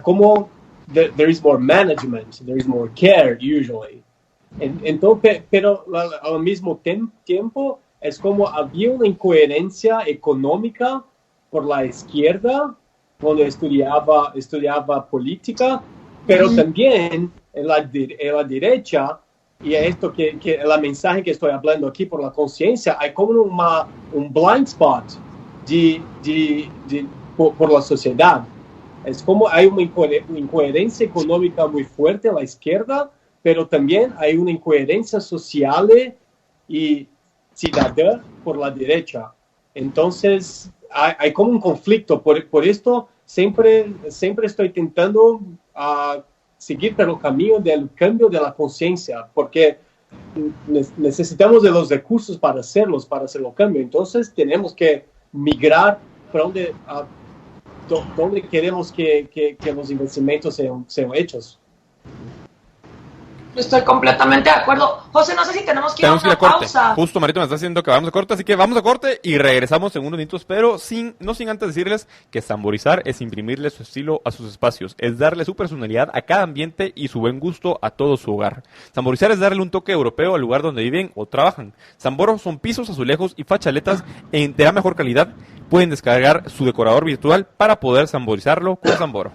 Speaker 4: como there is more management, there is more care usually. Entonces, pero al mismo tiempo, es como había una incoherencia económica por la izquierda cuando estudiaba política, pero también en la derecha, y esto que el mensaje que estoy hablando aquí por la conciencia, hay como un blind spot por la sociedad. Es como hay una incoherencia económica muy fuerte a la izquierda, pero también hay una incoherencia social y ciudadana por la derecha. Entonces, hay como un conflicto. Por esto, siempre estoy intentando seguir por el camino del cambio de la conciencia, porque necesitamos de los recursos para hacer el cambio. Entonces, tenemos que migrar para donde queremos que los investimentos sean hechos.
Speaker 3: Estoy completamente de acuerdo. José, no sé si tenemos que ir a una pausa.
Speaker 2: Justo Marito me está diciendo que vamos a corte, así que vamos a corte y regresamos en unos minutos, pero no sin antes decirles que samborizar es imprimirle su estilo a sus espacios, es darle su personalidad a cada ambiente y su buen gusto a todo su hogar. Samborizar es darle un toque europeo al lugar donde viven o trabajan. Samboro son pisos, azulejos y fachaletas de la mejor calidad. Pueden descargar su decorador virtual para poder samborizarlo con Samboro.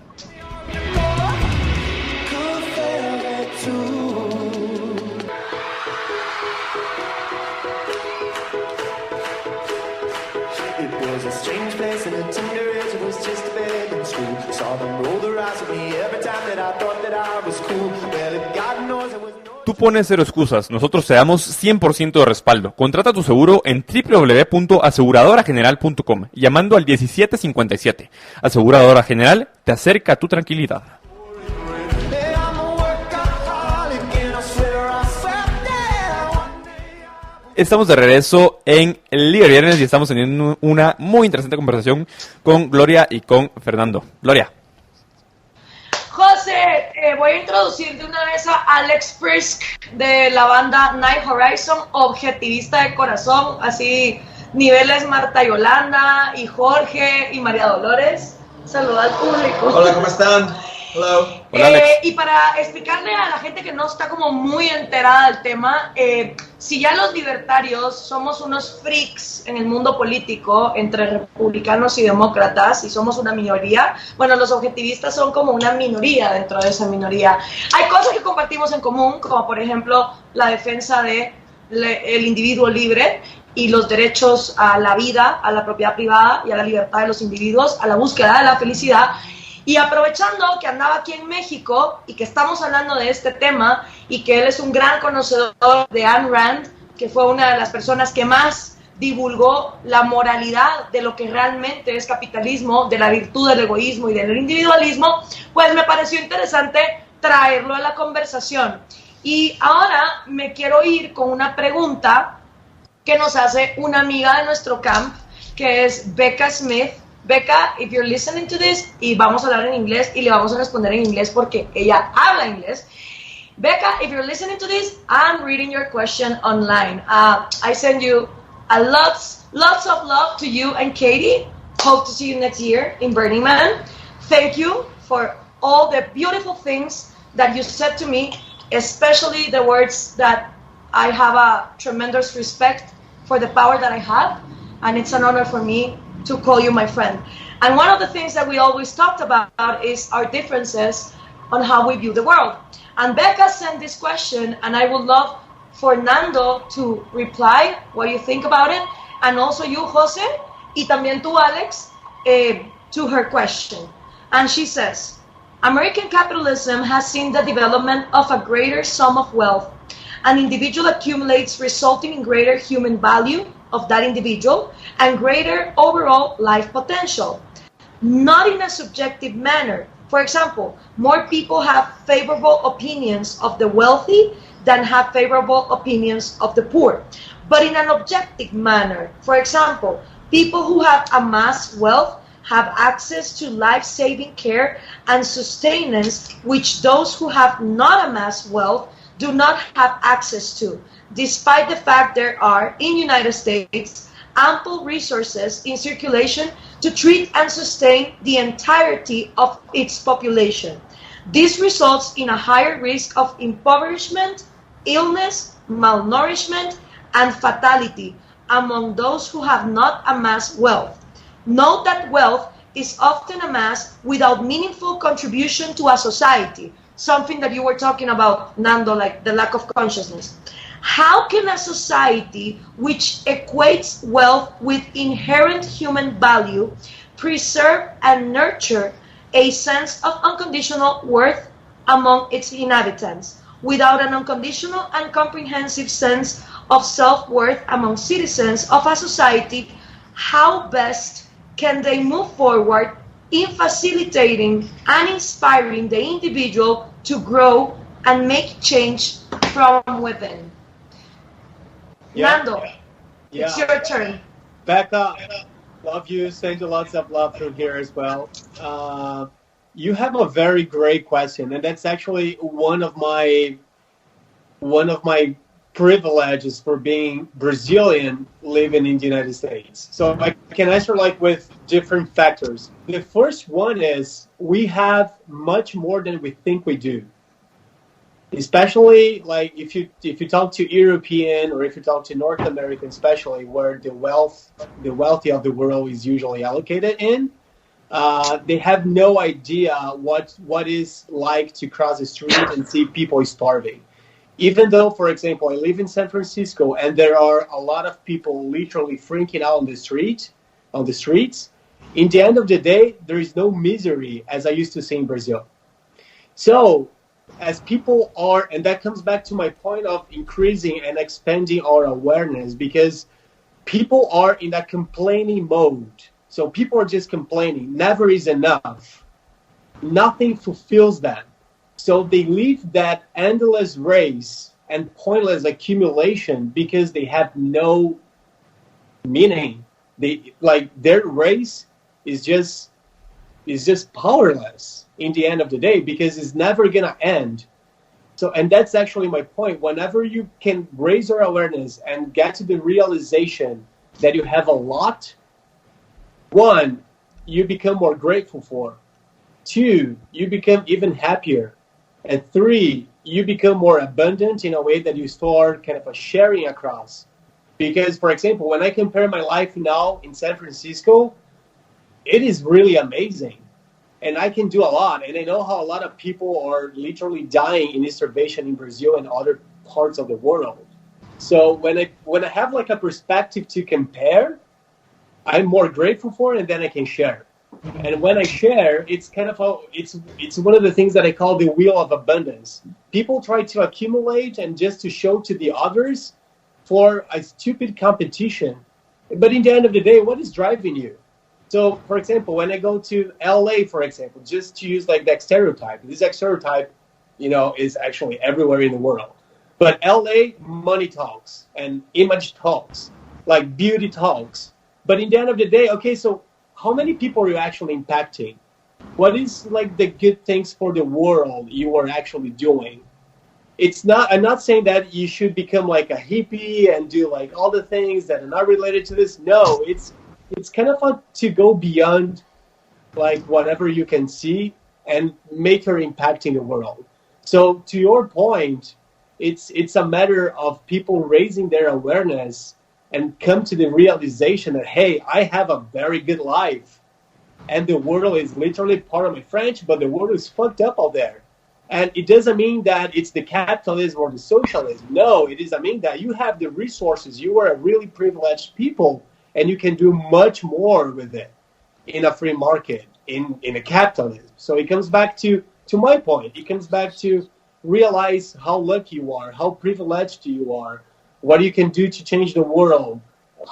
Speaker 2: Tú pones 0 excusas, nosotros te damos 100% de respaldo. Contrata tu seguro en www.aseguradorageneral.com llamando al 1757. Aseguradora General te acerca a tu tranquilidad. Estamos de regreso en LiberViernes y estamos teniendo una muy interesante conversación con Gloria y con Fernando. Gloria.
Speaker 3: José, voy a introducir de una vez a Alex Frisk de la banda Night Horizon, objetivista de corazón, así niveles Marta Yolanda y Jorge y María Dolores. Saluda al público.
Speaker 5: Hola, ¿cómo están? Hello.
Speaker 2: Hola, Alex.
Speaker 3: Y para explicarle a la gente que no está como muy enterada del tema, si ya los libertarios somos unos freaks en el mundo político entre republicanos y demócratas y somos una minoría, bueno, los objetivistas son como una minoría dentro de esa minoría. Hay cosas que compartimos en común, como por ejemplo la defensa de el individuo libre y los derechos a la vida, a la propiedad privada y a la libertad de los individuos, a la búsqueda de la felicidad. Y aprovechando que andaba aquí en México y que estamos hablando de este tema y que él es un gran conocedor de Ayn Rand, que fue una de las personas que más divulgó la moralidad de lo que realmente es capitalismo, de la virtud del egoísmo y del individualismo, pues me pareció interesante traerlo a la conversación. Y ahora me quiero ir con una pregunta que nos hace una amiga de nuestro camp, que es Becca Smith. Becca, if you're listening to this, y vamos a hablar en inglés y le vamos a responder en inglés porque ella habla inglés. Becca, if you're listening to this, I'm reading your question online. I send you lots of love to you and Katie. Hope to see you next year in Burning Man. Thank you for all the beautiful things that you said to me, especially the words that I have a tremendous respect for the power that I have, and it's an honor for me to call you my friend. And one of the things that we always talked about is our differences on how we view the world. And Becca sent this question, and I would love Fernando to reply what you think about it, and also you, Jose, y también tú, Alex, to her question. And she says, American capitalism has seen the development of a greater sum of wealth. An individual accumulates, resulting in greater human value of that individual and greater overall life potential, not in a subjective manner. For example, more people have favorable opinions of the wealthy than have favorable opinions of the poor, but in an objective manner. For example, people who have amassed wealth have access to life-saving care and sustenance, which those who have not amassed wealth do not have access to, despite the fact there are, in the United States, ample resources in circulation to treat and sustain the entirety of its population. This results in a higher risk of impoverishment, illness, malnourishment, and fatality, among those who have not amassed wealth. Note that wealth is often amassed without meaningful contribution to a society, something that you were talking about, Nando, like the lack of consciousness. How can a society which equates wealth with inherent human value preserve and nurture a sense of unconditional worth among its inhabitants? Without an unconditional and comprehensive sense of self-worth among citizens of a society, how best can they move forward in facilitating and inspiring the individual to grow and make change from within? Nando, it's your turn.
Speaker 4: Becca, love you. Send you lots of love from here as well. You have a very great question, and that's actually one of my privileges for being Brazilian living in the United States. So I can answer like with different factors. The first one is we have much more than we think we do. Especially like if you talk to European or if you talk to North American, especially where the wealthy of the world is usually allocated in, they have no idea what is like to cross the street and see people starving. Even though, for example, I live in San Francisco and there are a lot of people literally freaking out on the streets, in the end of the day, there is no misery, as I used to say in Brazil. So, as people are, and that comes back to my point of increasing and expanding our awareness, because people are in that complaining mode. So people are just complaining. Never is enough. Nothing fulfills them. So they live that endless race and pointless accumulation because they have no meaning. Their race is just powerless in the end of the day because it's never gonna end. So, and that's actually my point. Whenever you can raise your awareness and get to the realization that you have a lot, one, you become more grateful for. Two, you become even happier. And three, you become more abundant in a way that you start kind of sharing across. Because, for example, when I compare my life now in San Francisco, it is really amazing. And I can do a lot. And I know how a lot of people are literally dying in starvation in Brazil and other parts of the world. So when I have like a perspective to compare, I'm more grateful for it, and then I can share. And when I share, it's kind of it's one of the things that I call the wheel of abundance. People try to accumulate and just to show to the others for a stupid competition. But in the end of the day, what is driving you? So, for example, when I go to LA, for example, just to use like that stereotype, this stereotype, is actually everywhere in the world. But LA, money talks and image talks, like beauty talks. But in the end of the day, okay, so how many people are you actually impacting? What is like the good things for the world you are actually doing? I'm not saying that you should become like a hippie and do like all the things that are not related to this. No, it's kind of fun to go beyond like whatever you can see and make your impact in the world. So to your point, it's a matter of people raising their awareness and come to the realization that, hey, I have a very good life. And the world is literally, pardon my French, but the world is fucked up out there. And it doesn't mean that it's the capitalism or the socialism. No, it doesn't mean that you have the resources. You are a really privileged people, and you can do much more with it in a free market, in a capitalism. So it comes back to my point. It comes back to realize how lucky you are, how privileged you are, what you can do to change the world,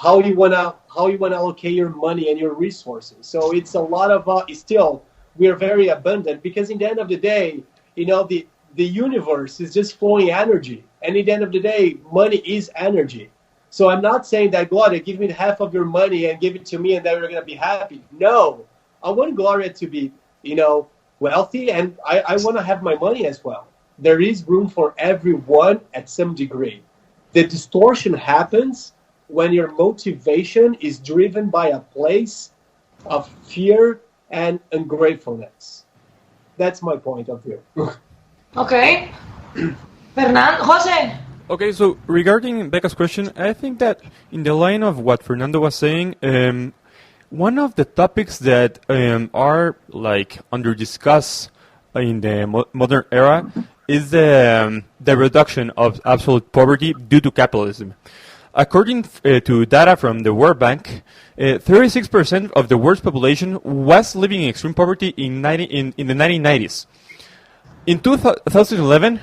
Speaker 4: how you wanna allocate your money and your resources. So it's a lot of still we are very abundant because in the end of the day, the universe is just flowing energy, and in the end of the day, money is energy. So I'm not saying that Gloria, give me half of your money and give it to me, and then we're gonna be happy. No, I want Gloria to be wealthy, and I want to have my money as well. There is room for everyone at some degree. The distortion happens when your motivation is driven by a place of fear and ungratefulness. That's my point of view.
Speaker 3: Okay. Jose,
Speaker 2: Okay, so regarding Becca's question, I think that in the line of what Fernando was saying, one of the topics that are like under discuss in the modern era is the reduction of absolute poverty due to capitalism. According to data from the World Bank, 36% of the world's population was living in extreme poverty in the 1990s. In 2011,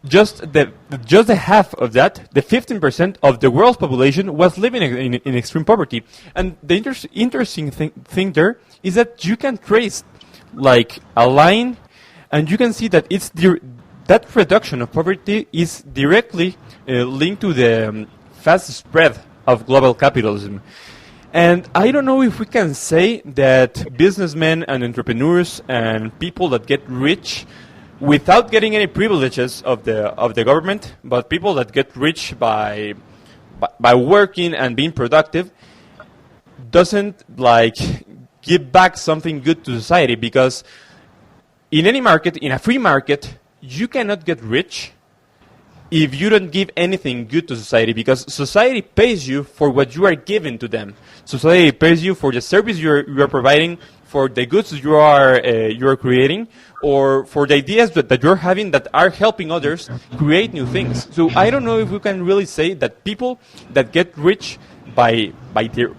Speaker 2: just the half of that, the 15% of the world's population was living in extreme poverty. And the interesting thing there is that you can trace like a line, and you can see that that reduction of poverty is directly linked to the fast spread of global capitalism. And I don't know if we can say that businessmen and entrepreneurs and people that get rich without getting any privileges of the government, but people that get rich by working and being productive, doesn't like give back something good to society, because in any market, in a free market, you cannot get rich if you don't give anything good to society, because society pays you for what you are giving to them. Society pays you for the service you are providing, for the goods you are creating, or for the ideas that you're having that are helping others create new things. So I don't know if we can really say that people that get rich by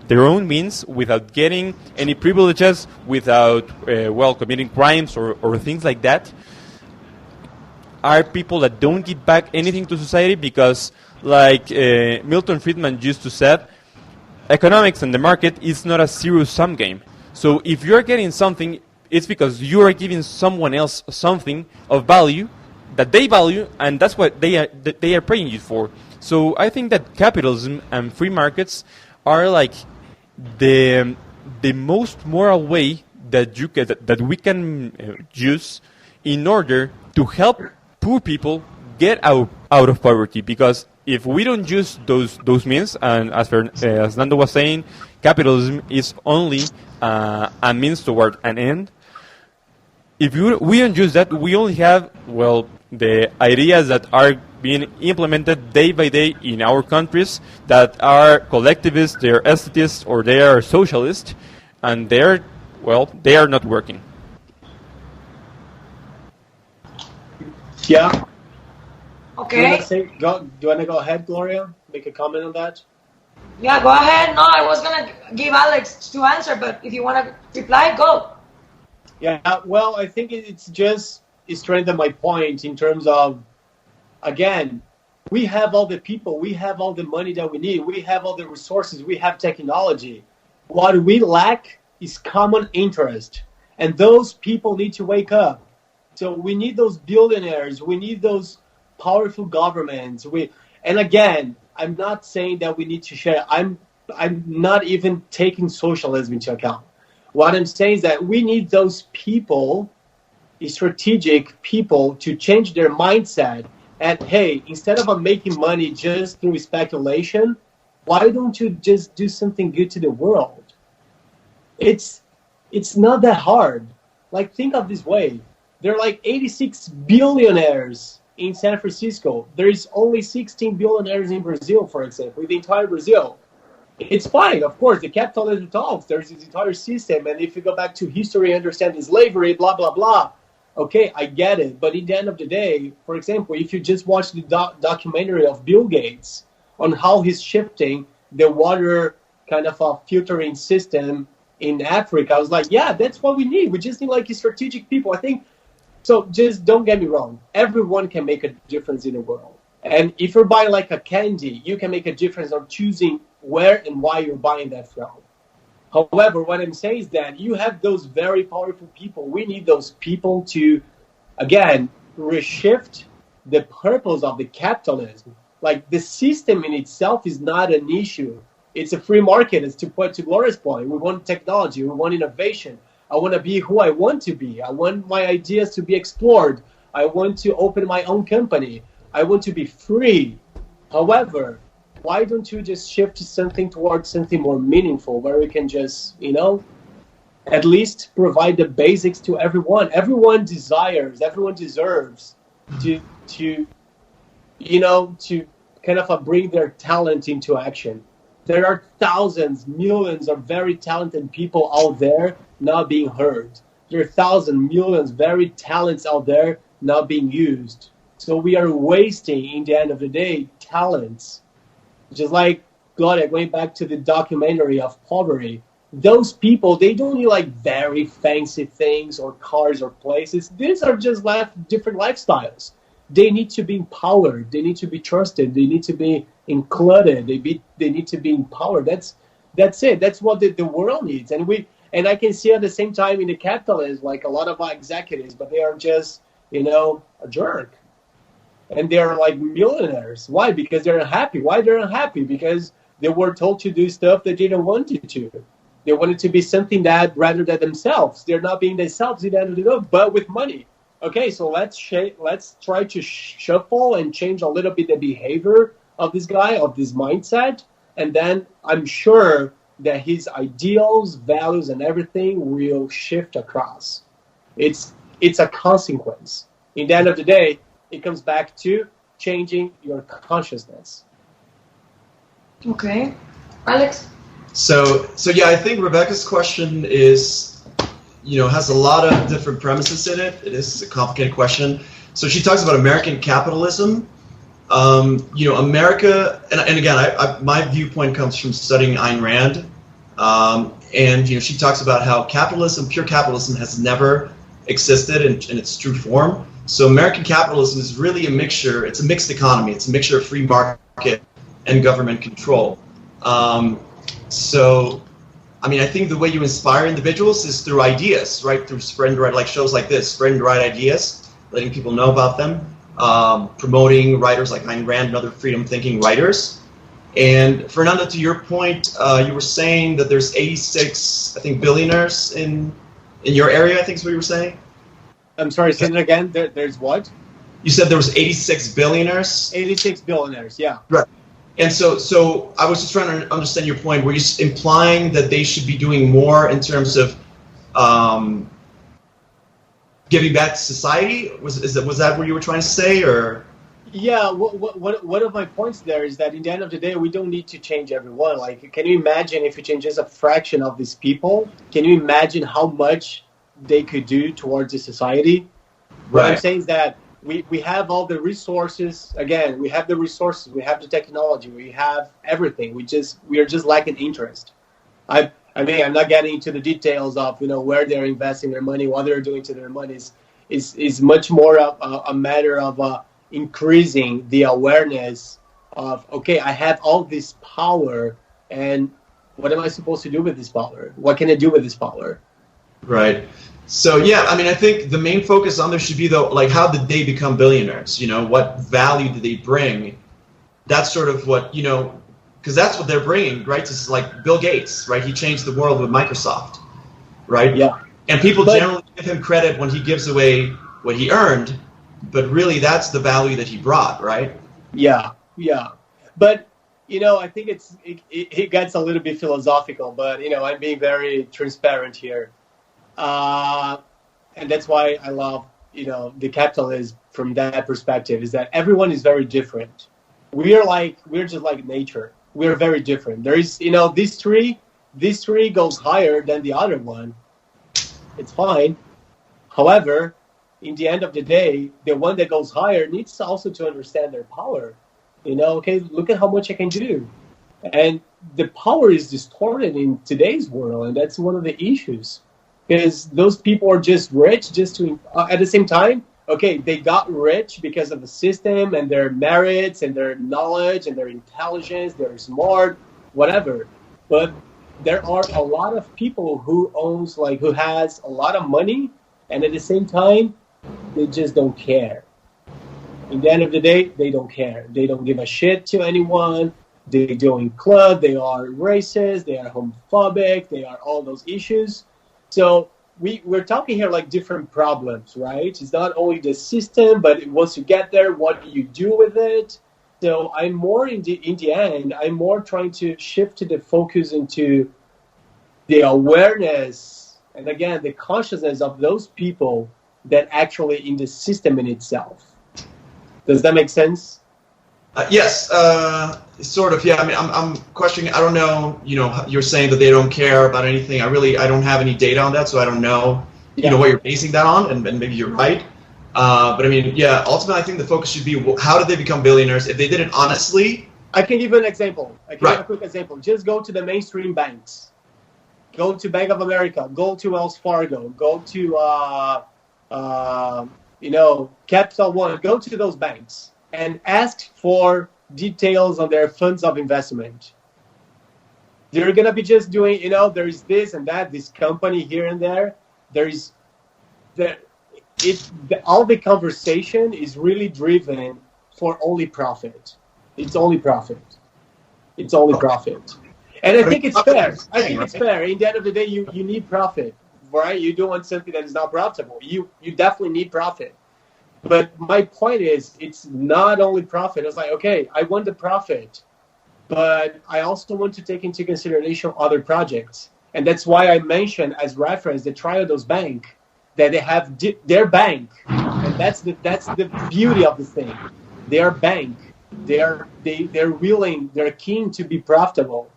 Speaker 2: their own means, without getting any privileges, without committing crimes or things like that, are people that don't give back anything to society, because like Milton Friedman used to say, economics and the market is not a zero-sum game. So if you're getting something, it's because you are giving someone else something of value that they value, and that's what they are paying you for. So I think that capitalism and free markets are like the most moral way that we can use in order to help poor people get out of poverty. Because if we don't use those means, and as Nando was saying, capitalism is only a means toward an end. If we don't use that, we only have, the ideas that are being implemented day by day in our countries that are collectivist, they are aesthetists, or they are socialist, and they are not working.
Speaker 4: Yeah.
Speaker 3: Okay.
Speaker 4: Do you want to go ahead, Gloria? Make a comment on that?
Speaker 3: Yeah, go ahead. No, I was going to give Alex to answer, but if you want to reply, go.
Speaker 4: Yeah, well, I think it's strengthened my point in terms of, again, we have all the people, we have all the money that we need, we have all the resources, we have technology. What we lack is common interest, and those people need to wake up. So we need those billionaires, we need those powerful governments. And again, I'm not saying that we need to share. I'm not even taking socialism into account. What I'm saying is that we need those people, strategic people, to change their mindset. And hey, instead of making money just through speculation, why don't you just do something good to the world? It's not that hard. Like, think of this way. There are like 86 billionaires in San Francisco. There is only 16 billionaires in Brazil, for example, the entire Brazil. It's fine, of course, the capitalism talks. There's this entire system, and if you go back to history, understand the slavery, blah, blah, blah. Okay, I get it. But at the end of the day, for example, if you just watch the documentary of Bill Gates on how he's shifting the water kind of a filtering system in Africa, I was like, yeah, that's what we need. We just need like strategic people. I think, so just don't get me wrong. Everyone can make a difference in the world. And if you're buying like a candy, you can make a difference on choosing where and why you're buying that from. However, what I'm saying is that you have those very powerful people. We need those people to, again, reshift the purpose of the capitalism. Like, the system in itself is not an issue. It's a free market. It's to put to Gloria's point. We want technology. We want innovation. I want to be who I want to be. I want my ideas to be explored. I want to open my own company. I want to be free. However, why don't you just shift something towards something more meaningful, where we can just, at least provide the basics to everyone. Everyone desires, everyone deserves to to kind of bring their talent into action. There are thousands, millions of very talented people out there not being heard. There are thousands, millions, very talents out there not being used. So we are wasting, in the end of the day, talents. Just like, Gloria, going back to the documentary of poverty, those people, they don't need like very fancy things or cars or places. These are just different lifestyles. They need to be empowered. They need to be trusted. They need to be included. They need to be empowered. That's it. That's what the world needs. And I can see at the same time in the capitalism, like a lot of our executives, but they are just, a jerk. And they're like millionaires. Why? Because they're unhappy. Why they're unhappy? Because they were told to do stuff that they didn't want to. They wanted to be something that rather than themselves. They're not being themselves in the end of the day, but with money. Okay, so let's try to shuffle and change a little bit the behavior of this guy, of this mindset, and then I'm sure that his ideals, values, and everything will shift across. It's a consequence. In the end of the day, it comes back to changing your consciousness.
Speaker 3: Okay. Alex?
Speaker 5: So yeah, I think Rebecca's question is, has a lot of different premises in it. It is a complicated question. So she talks about American capitalism. America, and again, my viewpoint comes from studying Ayn Rand. And she talks about how pure capitalism has never existed in its true form. So American capitalism is really a mixture. It's a mixed economy. It's a mixture of free market and government control. I think the way you inspire individuals is through ideas, right? Through spreading the right, like shows like this, spreading the right ideas, letting people know about them, promoting writers like Ayn Rand and other freedom-thinking writers. And Fernando, to your point, you were saying that there's 86, I think, billionaires in your area, I think is what you were saying?
Speaker 4: I'm sorry, say it again. There's what?
Speaker 5: You said there was 86 billionaires?
Speaker 4: 86 billionaires, yeah.
Speaker 5: Right. And so I was just trying to understand your point. Were you implying that they should be doing more in terms of giving back to society? Was that what you were trying to say, or?
Speaker 4: Yeah, one of my points there is that in the end of the day, we don't need to change everyone. Like, can you imagine if you change just a fraction of these people? Can you imagine how much they could do towards the society? What I'm saying is that we have all the resources. Again, we have the resources, we have the technology, we have everything. We are just lacking interest. I'm not getting into the details of where they're investing their money, what they're doing to their money. Is much more a matter of increasing the awareness of, okay, I have all this power, and what am I supposed to do with this power? What can I do with this power?
Speaker 5: Right. So yeah, I think the main focus on there should be though, like, how did they become billionaires? What value did they bring? That's sort of what, because that's what they're bringing, right? It's like Bill Gates, right? He changed the world with Microsoft, right?
Speaker 4: Yeah.
Speaker 5: And people generally give him credit when he gives away what he earned, but really that's the value that he brought, right?
Speaker 4: Yeah. But, I think it gets a little bit philosophical, but, I'm being very transparent here. And that's why I love, the capitalism from that perspective, is that everyone is very different. We're just like nature. We're very different. There is, this tree goes higher than the other one. It's fine. However, in the end of the day, the one that goes higher needs also to understand their power. Okay, look at how much I can do. And the power is distorted in today's world, and that's one of the issues. Because those people are just rich at the same time, okay, they got rich because of the system and their merits and their knowledge and their intelligence, they're smart, whatever. But there are a lot of people who has a lot of money, and at the same time, they just don't care. In the end of the day, they don't care. They don't give a shit to anyone. They don't include. They are racist. They are homophobic. They are all those issues. So we're talking here like different problems, right? It's not only the system, but once you get there, what do you do with it? So I'm more in the end, I'm more trying to shift the focus into the awareness and again the consciousness of those people that actually in the system in itself. Does that make sense?
Speaker 5: Yes, sort of. Yeah, I mean, I'm questioning. I don't know. You know, you're saying that they don't care about anything. I don't have any data on that, so I don't know. You know what you're basing that on, and maybe you're right. But I mean, yeah. Ultimately, I think the focus should be how did they become billionaires? If they did it honestly.
Speaker 4: I can give you an example. I can give a quick example. Just go to the mainstream banks. Go to Bank of America. Go to Wells Fargo. Go to Capital One. Go to those banks and ask for details on their funds of investment. They're going to be just doing, there is this and that, this company here and there. All the conversation is really driven for only profit. It's only profit. It's only profit. And I think it's fair. I think it's fair. In the end of the day, you need profit, right? You don't want something that is not profitable. You definitely need profit. But my point is, it's not only profit. It's like, okay, I want the profit, but I also want to take into consideration other projects. And that's why I mentioned as reference the Triodos Bank, that they have their bank. And that's the beauty of the thing. Their bank. They're willing, they're keen to be profitable.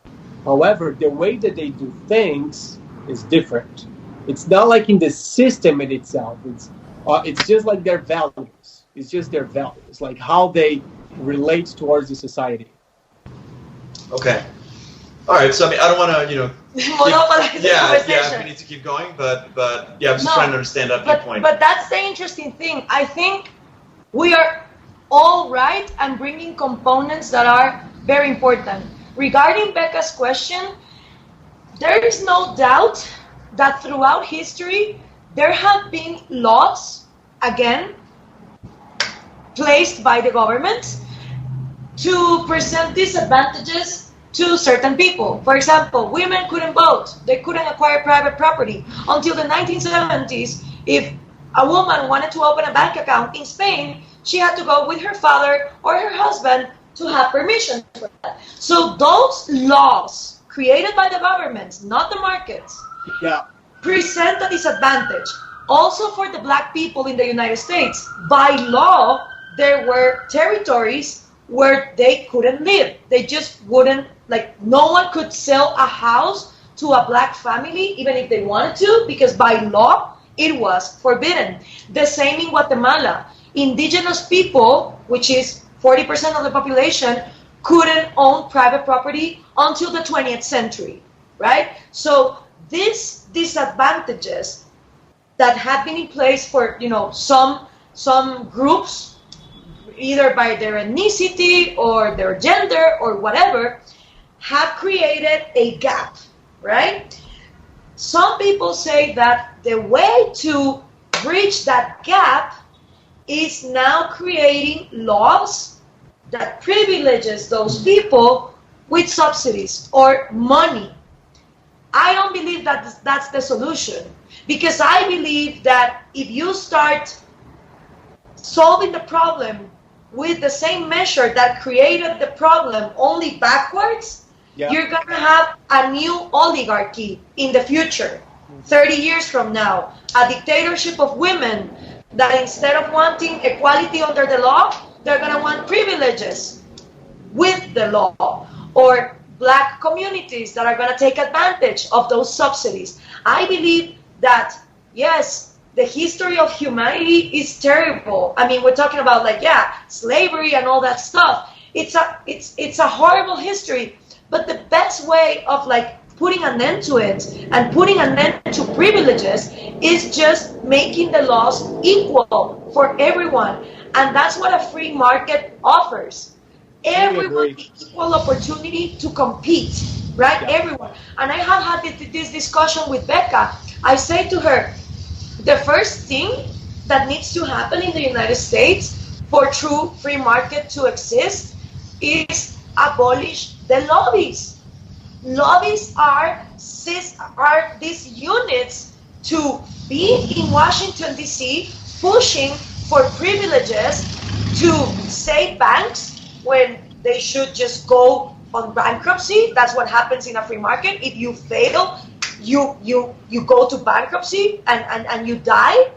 Speaker 4: However, the way that they do things is different. It's not like in the system in itself. It's just like their values. It's just their values, like how they relate towards the society.
Speaker 5: Okay. All right. So I mean, I don't want to,
Speaker 3: monopolize the conversation.
Speaker 5: Yeah, we need to keep going, but yeah, I'm just trying to understand that viewpoint.
Speaker 3: But that's the interesting thing. I think we are all right and bringing components that are very important. Regarding Becca's question, there is no doubt that throughout history, there have been laws, again, placed by the government to present disadvantages to certain people. For example, women couldn't vote. They couldn't acquire private property. Until the 1970s, if a woman wanted to open a bank account in Spain, she had to go with her father or her husband to have permission for that. So those laws created by the governments, not the markets, present a disadvantage. Also for the black people in the United States, by law, there were territories where they couldn't live. They just wouldn't, no one could sell a house to a black family, even if they wanted to, because by law, it was forbidden. The same in Guatemala. Indigenous people, which is 40% of the population, couldn't own private property until the 20th century, right? So these disadvantages that have been in place for, some groups, either by their ethnicity or their gender or whatever, have created a gap, right? Some people say that the way to bridge that gap is now creating laws that privileges those people with subsidies or money. I don't believe that that's the solution, because I believe that if you start solving the problem with the same measure that created the problem only backwards, you're going to have a new oligarchy in the future, 30 years from now, a dictatorship of women that instead of wanting equality under the law, they're going to want privileges with the law, or black communities that are going to take advantage of those subsidies. I believe that, yes, the history of humanity is terrible. I mean, we're talking about slavery and all that stuff. It's a horrible history, but the best way of putting an end to it and putting an end to privileges is just making the laws equal for everyone. And that's what a free market offers. Everyone the equal opportunity to compete, right? Yeah. Everyone. And I have had this discussion with Becca. I say to her, the first thing that needs to happen in the United States for true free market to exist is abolish the lobbies. Lobbies are these units to be in Washington, D.C., pushing for privileges to save banks when they should just go on bankruptcy. That's what happens in a free market. If you fail, you go to bankruptcy and you die.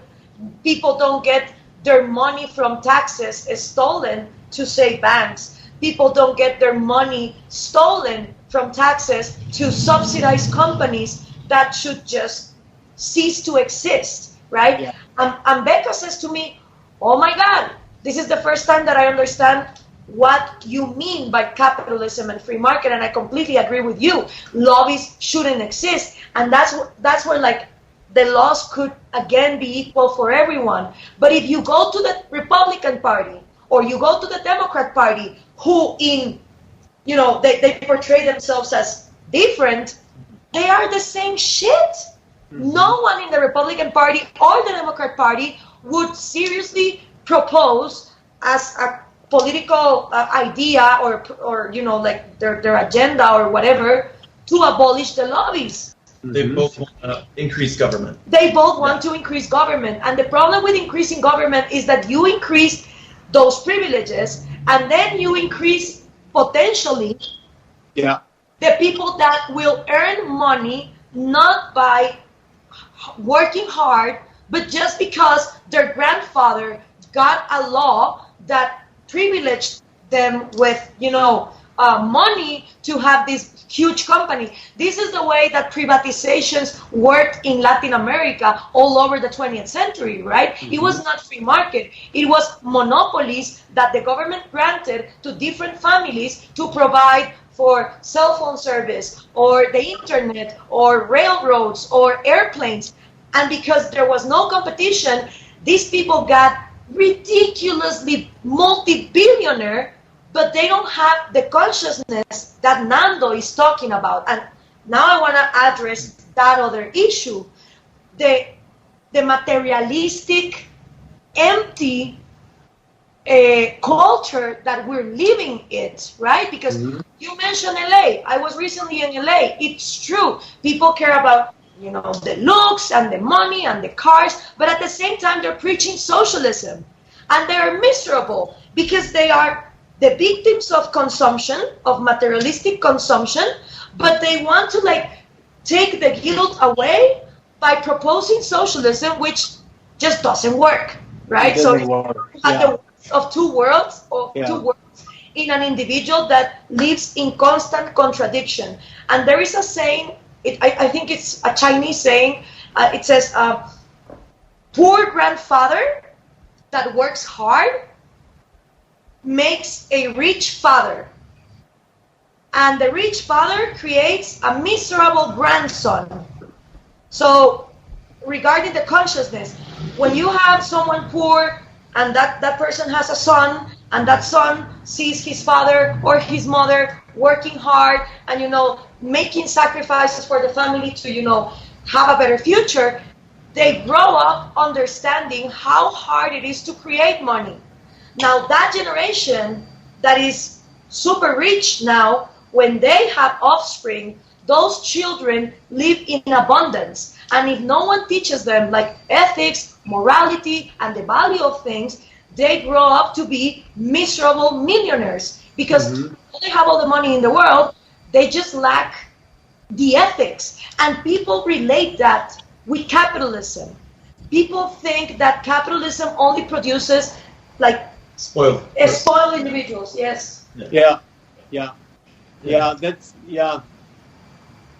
Speaker 3: People don't get their money from taxes stolen to save banks. people don't get their money stolen from taxes to subsidize companies that should just cease to exist, right?
Speaker 4: Yeah.
Speaker 3: And Becca says to me, oh my God, this is the first time that I understand what you mean by capitalism and free market, and I completely agree with you. Lobbies shouldn't exist, and that's where like the laws could again be equal for everyone. But if you go to the Republican Party or you go to the Democrat Party, who they portray themselves as different, they are the same shit. No one in the Republican Party or the Democrat Party would seriously propose as a political idea or like their agenda or whatever to abolish the lobbies.
Speaker 5: They both want to increase government.
Speaker 3: They both want to increase government. And the problem with increasing government is that you increase those privileges and then you increase potentially the people that will earn money not by working hard, but just because their grandfather got a law that privileged them with, money to have this huge company. This is the way that privatizations worked in Latin America all over the 20th century, right? Mm-hmm. It was not free market. It was monopolies that the government granted to different families to provide for cell phone service or the internet or railroads or airplanes. And because there was no competition, these people got ridiculously multi-billionaire, but they don't have the consciousness that Nando is talking about. And now I want to address that other issue. The materialistic, empty culture that we're living it, right? Because you mentioned LA. I was recently in LA. It's true. People care about the looks and the money and the cars, but at the same time, they're preaching socialism. And they're miserable because they are the victims of consumption, of materialistic consumption, but they want to take the guilt away by proposing socialism, which just doesn't work, right? So you have the worst of two worlds, in an individual that lives in constant contradiction. And there is a saying, I think it's a Chinese saying, it says, poor grandfather that works hard makes a rich father. And the rich father creates a miserable grandson. So regarding the consciousness, when you have someone poor and that person has a son, and that son sees his father or his mother working hard and, making sacrifices for the family to, have a better future, they grow up understanding how hard it is to create money. Now, that generation that is super rich now, when they have offspring, those children live in abundance. And if no one teaches them ethics, morality, and the value of things, they grow up to be miserable millionaires because they have all the money in the world, they just lack the ethics. And people relate that with capitalism. People think that capitalism only produces spoiled individuals. Yes.
Speaker 4: Yeah.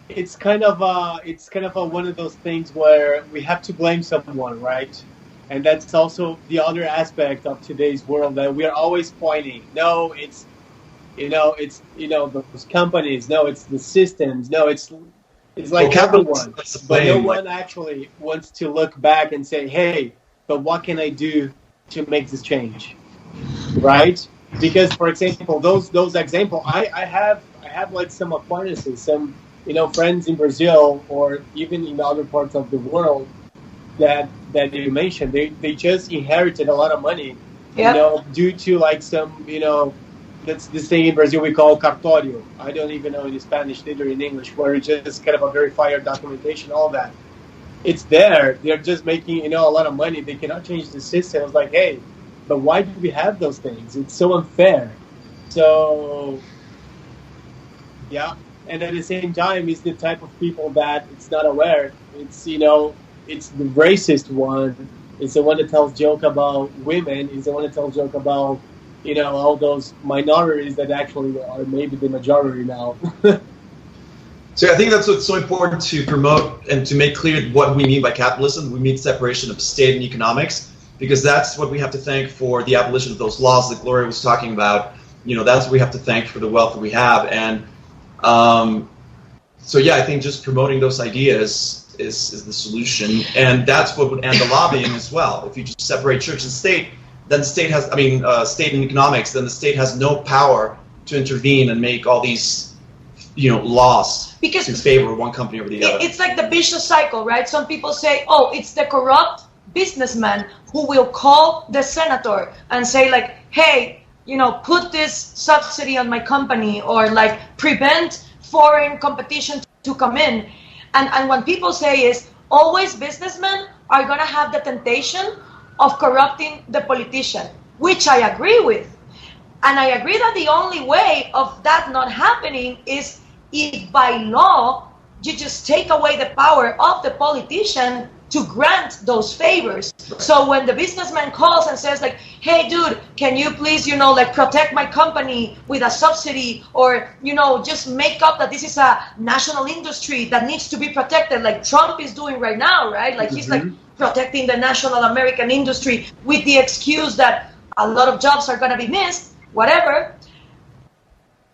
Speaker 4: It's kind of one of those things where we have to blame someone, right? And that's also the other aspect of today's world that we are always pointing. No, it's those companies. No, it's the systems. No, it's like everyone. But no one actually wants to look back and say, hey, but what can I do to make this change? Right? Because, for example, those examples, I have some acquaintances, some friends in Brazil or even in other parts of the world that you mentioned. They just inherited a lot of money, due to some that's this thing in Brazil we call cartório. I don't even know in Spanish, neither in English, where it's just kind of a verified documentation, all that. It's there. They're just making a lot of money. They cannot change the system. It's like, hey, but why do we have those things? It's so unfair. So, yeah. And at the same time, it's the type of people that it's not aware. It's, it's the racist one. It's the one that tells joke about women. It's the one that tells joke about, all those minorities that actually are maybe the majority now.
Speaker 5: So I think that's what's so important to promote and to make clear what we mean by capitalism. We mean separation of state and economics, because that's what we have to thank for the abolition of those laws that Gloria was talking about. That's what we have to thank for the wealth that we have. And so yeah, I think just promoting those ideas is the solution. And that's what would end the lobbying as well. If you just separate church and state, then the state has, state and economics, then the state has no power to intervene and make all these laws
Speaker 3: because
Speaker 5: in favor of one company over the other.
Speaker 3: It's like the vicious cycle, right? Some people say, oh, it's the corrupt businessman who will call the senator and say like, hey, put this subsidy on my company, or like prevent foreign competition to come in. And what people say is always businessmen are going to have the temptation of corrupting the politician, which I agree with. And I agree that the only way of that not happening is if by law you just take away the power of the politician to grant those favors. So when the businessman calls and says like, hey dude, can you please, protect my company with a subsidy, or, just make up that this is a national industry that needs to be protected, like Trump is doing right now, right? Like he's like protecting the national American industry with the excuse that a lot of jobs are going to be missed, whatever.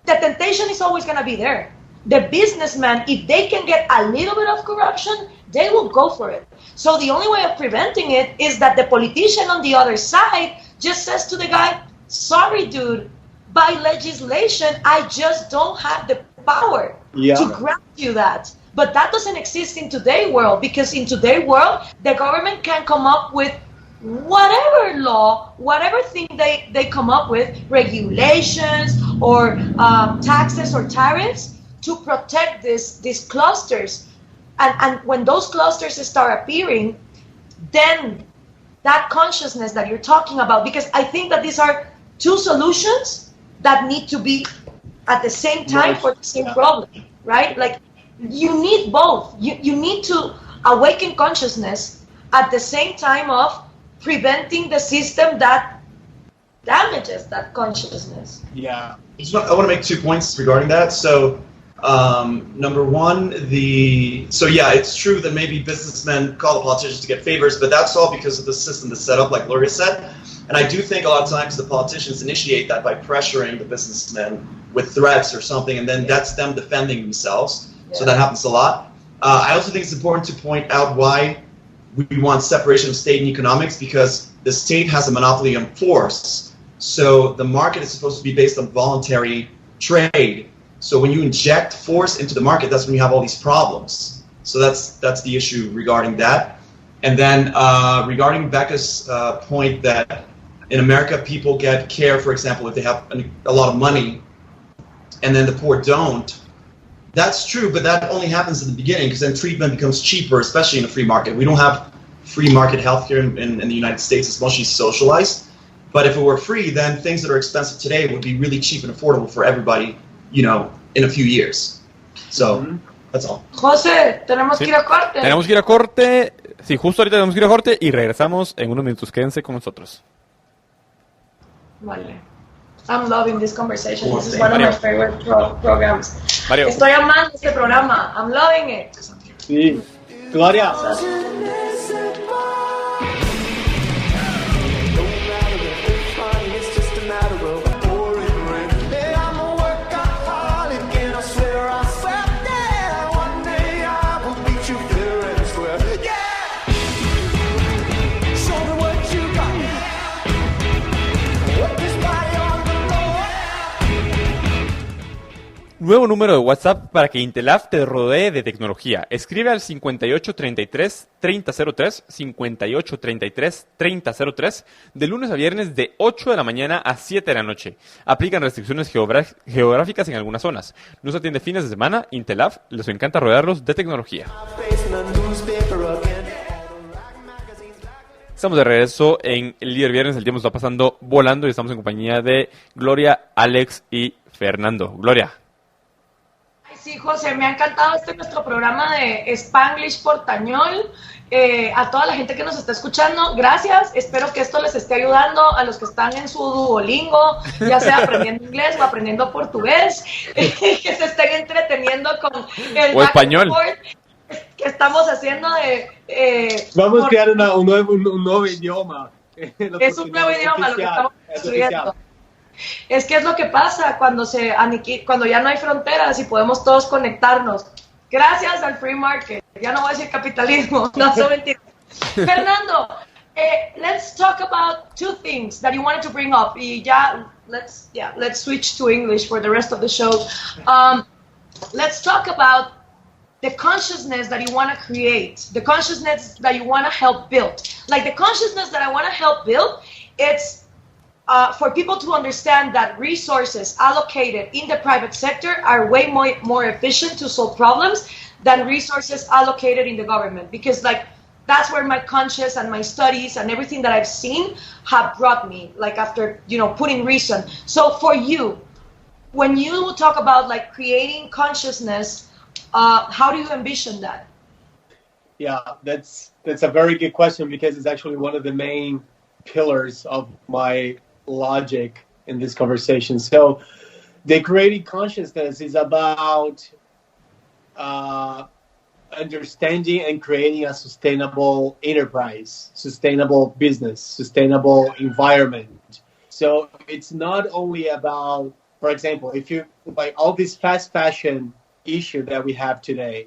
Speaker 3: The temptation is always going to be there. The businessman, if they can get a little bit of corruption, they will go for it. So the only way of preventing it is that the politician on the other side just says to the guy, sorry, dude, by legislation, I just don't have the power to grant you that. But that doesn't exist in today's world, because in today's world, the government can come up with whatever law, whatever thing they come up with, regulations or taxes or tariffs, to protect these clusters. And when those clusters start appearing, then that consciousness that you're talking about, because I think that these are two solutions that need to be at the same time for the same problem, right? Like you need both. You need to awaken consciousness at the same time of preventing the system that damages that consciousness.
Speaker 4: Yeah.
Speaker 5: I want to make 2 points regarding that. So number one, it's true that maybe businessmen call the politicians to get favors, but that's all because of the system that's set up, like Gloria said. And I do think a lot of times the politicians initiate that by pressuring the businessmen with threats or something, and then that's them defending themselves. Yeah. So that happens a lot. I also think it's important to point out why we want separation of state and economics, because the state has a monopoly on force. So the market is supposed to be based on voluntary trade. So when you inject force into the market, that's when you have all these problems. So that's the issue regarding that. And then regarding Becca's point that in America people get care, for example, if they have a lot of money, and then the poor don't. That's true, but that only happens in the beginning, because then treatment becomes cheaper, especially in a free market. We don't have free market healthcare in the United States. It's mostly socialized. But if it were free, then things that are expensive today would be really cheap and affordable for everybody, in a few years. So, that's all.
Speaker 3: José, tenemos que ir a corte.
Speaker 2: Tenemos que ir a corte. Sí, justo ahorita tenemos que ir a corte y regresamos en unos minutos. Quédense con nosotros.
Speaker 3: Vale. I'm loving this conversation. This is one of my favorite programs.
Speaker 2: Mario.
Speaker 3: Estoy amando este programa. I'm loving it.
Speaker 4: Sí. Gloria.
Speaker 2: Nuevo número de WhatsApp para que Intelaf te rodee de tecnología. Escribe al 5833-3003, 5833-3003, de lunes a viernes de 8 de la mañana a 7 de la noche. Aplican restricciones geográficas en algunas zonas. Nos atiende fines de semana. Intelaf les encanta rodearlos de tecnología. Estamos de regreso en el LiberViernes. El tiempo está pasando volando y estamos en compañía de Gloria, Alex y Fernando. Gloria.
Speaker 3: Sí, José, me ha encantado nuestro programa de Spanglish Portañol. A toda la gente que nos está escuchando, gracias. Espero que esto les esté ayudando a los que están en su Duolingo, ya sea aprendiendo inglés o aprendiendo portugués, que se estén entreteniendo con el
Speaker 2: o español
Speaker 3: que estamos haciendo de...
Speaker 4: Vamos a crear un nuevo idioma.
Speaker 3: Es un nuevo idioma lo que estamos construyendo. Es que es lo que pasa cuando cuando ya no hay fronteras y podemos todos conectarnos. Gracias al free market. Ya no voy a decir capitalismo, no, son mentiras. Fernando, let's talk about two things that you wanted to bring up. Y ya, let's switch to English for the rest of the show. Let's talk about the consciousness that you want to create, the consciousness that you want to help build. Like the consciousness that I want to help build, it's for people to understand that resources allocated in the private sector are way more efficient to solve problems than resources allocated in the government. Because like that's where my conscience and my studies and everything that I've seen have brought me, like after, putting reason. So for you, when you talk about like creating consciousness, how do you envision that?
Speaker 4: Yeah, that's a very good question, because it's actually one of the main pillars of my logic in this conversation. So the creating consciousness is about understanding and creating a sustainable enterprise, sustainable business, sustainable environment. So it's not only about, for example, if you like all this fast fashion issue that we have today,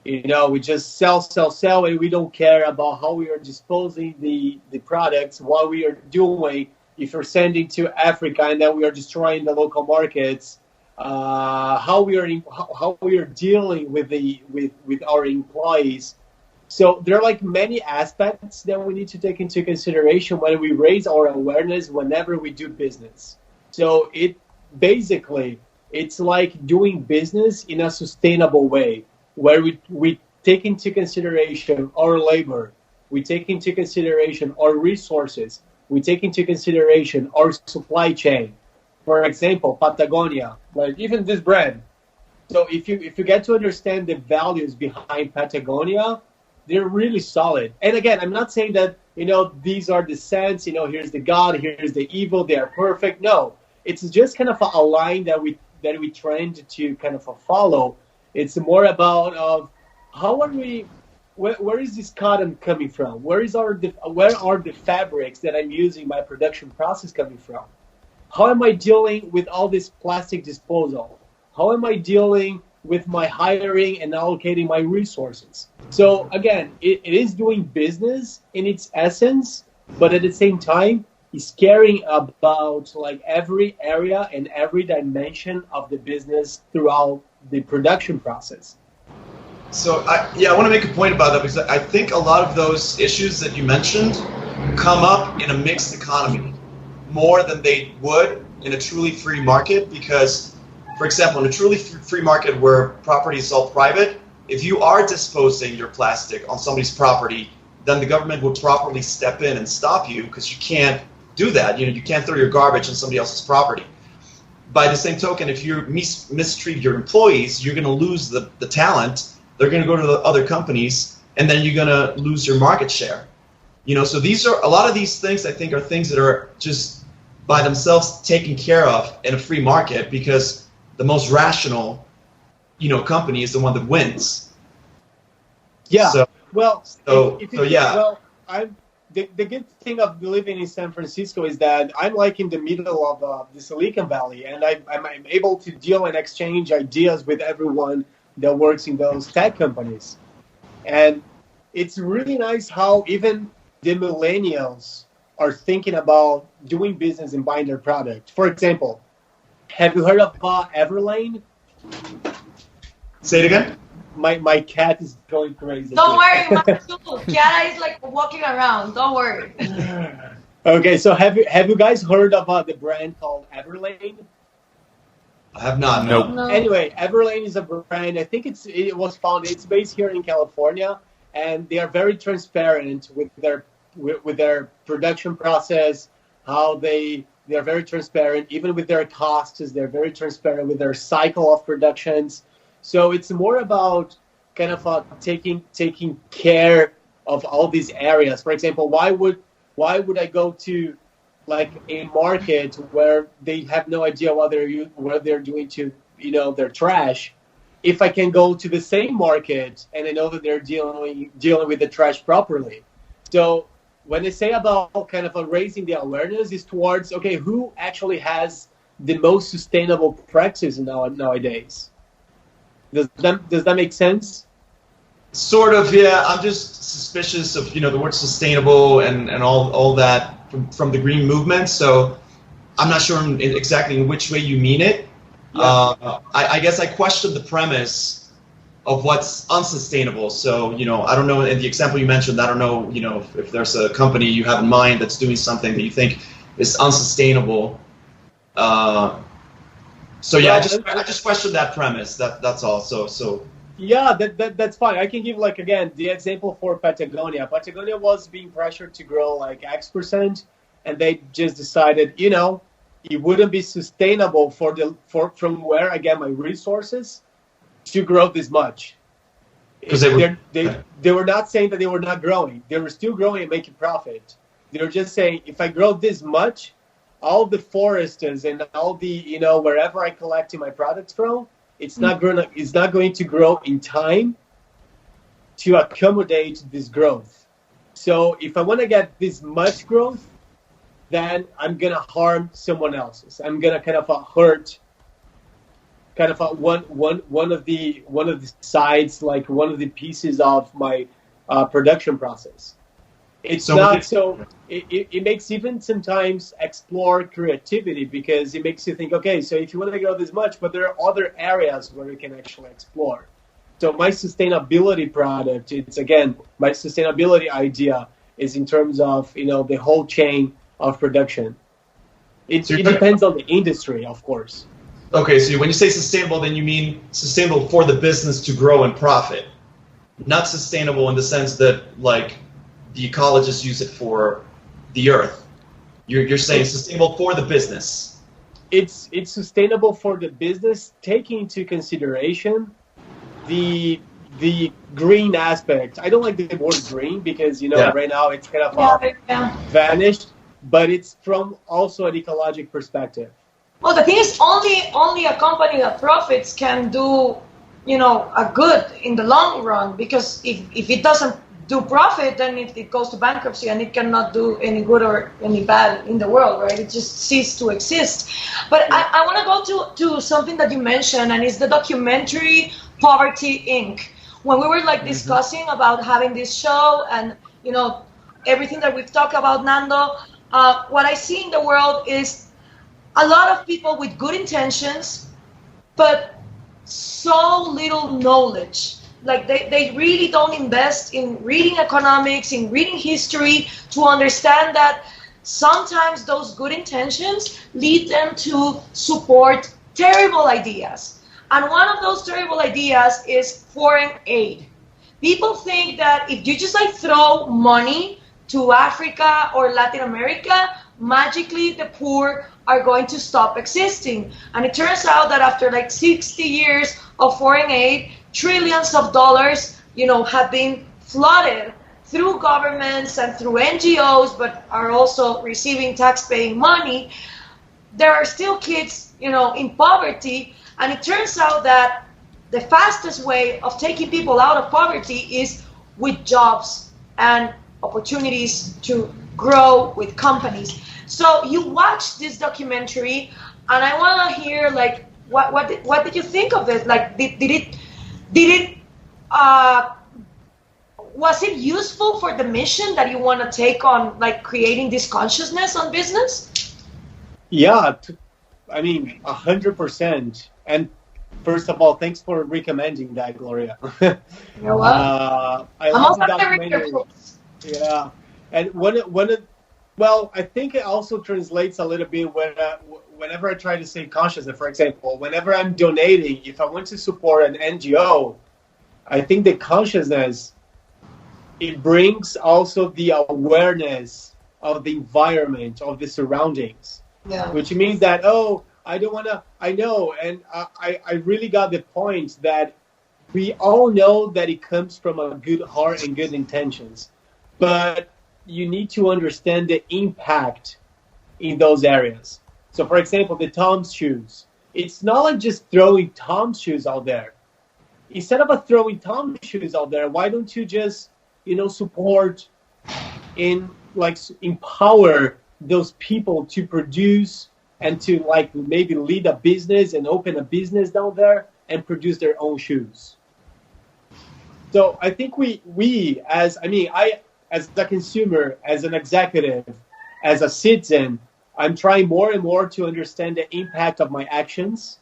Speaker 4: we just sell, and we don't care about how we are disposing the products, what we are doing. If you're sending to Africa and then we are destroying the local markets, how we are dealing with our employees. So there are like many aspects that we need to take into consideration when we raise our awareness whenever we do business. So it's like doing business in a sustainable way, where we take into consideration our labor, we take into consideration our resources, we take into consideration our supply chain. For example, Patagonia, like even this brand. So if you get to understand the values behind Patagonia, they're really solid. And again, I'm not saying that, these are the sense, here's the God, here's the evil, they are perfect. No, it's just kind of a line that we trend to kind of follow. It's more about how are we. Where is this cotton coming from? Where are the fabrics that I'm using my production process coming from? How am I dealing with all this plastic disposal? How am I dealing with my hiring and allocating my resources? So again, it is doing business in its essence, but at the same time, it's caring about like every area and every dimension of the business throughout the production process.
Speaker 5: So I want to make a point about that, because I think a lot of those issues that you mentioned come up in a mixed economy more than they would in a truly free market. Because, for example, in a truly free market where property is all private, if you are disposing your plastic on somebody's property, then the government will properly step in and stop you, because you can't do that. You can't throw your garbage on somebody else's property. By the same token, if you mistreat your employees, you're going to lose the talent. They're going to go to the other companies, and then you're going to lose your market share. So these are a lot of these things, I think, are things that are just by themselves taken care of in a free market, because the most rational, company is the one that wins.
Speaker 4: Yeah.
Speaker 5: So,
Speaker 4: the good thing of living in San Francisco is that I'm like in the middle of the Silicon Valley, and I'm able to deal and exchange ideas with everyone that works in those tech companies. And it's really nice how even the millennials are thinking about doing business and buying their product. For example, have you heard of Everlane?
Speaker 5: Say it again.
Speaker 4: My cat is going crazy.
Speaker 3: Don't worry, mine too. Kiara is like walking around. Don't worry.
Speaker 4: Okay, so have you guys heard about the brand called Everlane?
Speaker 5: I have not.
Speaker 2: Nope.
Speaker 3: No.
Speaker 4: Anyway, Everlane is a brand. I think it was founded. It's based here in California, and they are very transparent with their production process. How they are very transparent, even with their costs. They're very transparent with their cycle of productions. So it's more about kind of taking care of all these areas. For example, why would I go to like a market where they have no idea what they're doing to their trash, if I can go to the same market and I know that they're dealing with the trash properly? So when I say about kind of raising the awareness, is towards, okay, who actually has the most sustainable practice nowadays? Does that make sense?
Speaker 5: Sort of, yeah. I'm just suspicious of the word sustainable and all that from the green movement. So I'm not sure exactly in which way you mean it. Yeah. I guess I question the premise of what's unsustainable. So I don't know. In the example you mentioned, I don't know if there's a company you have in mind that's doing something that you think is unsustainable. So yeah, I just question that premise. That's all. So.
Speaker 4: Yeah, that's fine. I can give again the example for Patagonia. Patagonia was being pressured to grow like X%, and they just decided, it wouldn't be sustainable from where I get my resources to grow this much. Because they were not saying that they were not growing. They were still growing and making profit. They were just saying, if I grow this much, all the forests and all the wherever I collecting my products from, it's not going to grow in time to accommodate this growth. So if I want to get this much growth, then I'm gonna harm someone else's. I'm gonna kind of hurt one of the sides, like one of the pieces of my production process. It makes even sometimes explore creativity, because it makes you think, okay, so if you want to grow this much, but there are other areas where you can actually explore. So my sustainability product, my sustainability idea is in terms of, the whole chain of production. It depends on the industry, of course.
Speaker 5: Okay, so when you say sustainable, then you mean sustainable for the business to grow and profit, not sustainable in the sense that, like, the ecologists use it for the earth. You're saying sustainable for the business.
Speaker 4: It's sustainable for the business, taking into consideration the green aspect. I don't like the word green because right now it's kind of vanished, but it's from also an ecologic perspective.
Speaker 3: Well, the thing is, only a company that profits can do a good in the long run, because if it doesn't do profit, then it goes to bankruptcy and it cannot do any good or any bad in the world, right? It just ceases to exist. But I want to go to something that you mentioned, and it's the documentary Poverty Inc. When we were discussing about having this show and everything that we've talked about, Nando, what I see in the world is a lot of people with good intentions, but so little knowledge. Like they really don't invest in reading economics, in reading history, to understand that sometimes those good intentions lead them to support terrible ideas. And one of those terrible ideas is foreign aid. People think that if you just throw money to Africa or Latin America, magically the poor are going to stop existing. And it turns out that after 60 years of foreign aid, trillions of dollars, have been flooded through governments and through NGOs, but are also receiving tax-paying money. There are still kids, in poverty, and it turns out that the fastest way of taking people out of poverty is with jobs and opportunities to grow with companies. So you watched this documentary, and I want to hear what did you think of it? Was it useful for the mission that you want to take on, creating this consciousness on business?
Speaker 4: Yeah, 100%. And first of all, thanks for recommending that, Gloria.
Speaker 3: You're welcome.
Speaker 4: I love the documentary. Yeah, and I think it also translates a little bit whenever I try to say consciousness. For example, whenever I'm donating, if I want to support an NGO, I think the consciousness, it brings also the awareness of the environment, of the surroundings. Yeah. Which means that, I don't want to, I know, and I really got the point that we all know that it comes from a good heart and good intentions, but you need to understand the impact in those areas. So, for example, the Tom's shoes. It's not like just throwing Tom's shoes out there. Instead of throwing Tom's shoes out there, why don't you just, support empower those people to produce and to maybe lead a business and open a business down there and produce their own shoes. So I think we as a consumer, as an executive, as a citizen, I'm trying more and more to understand the impact of my actions.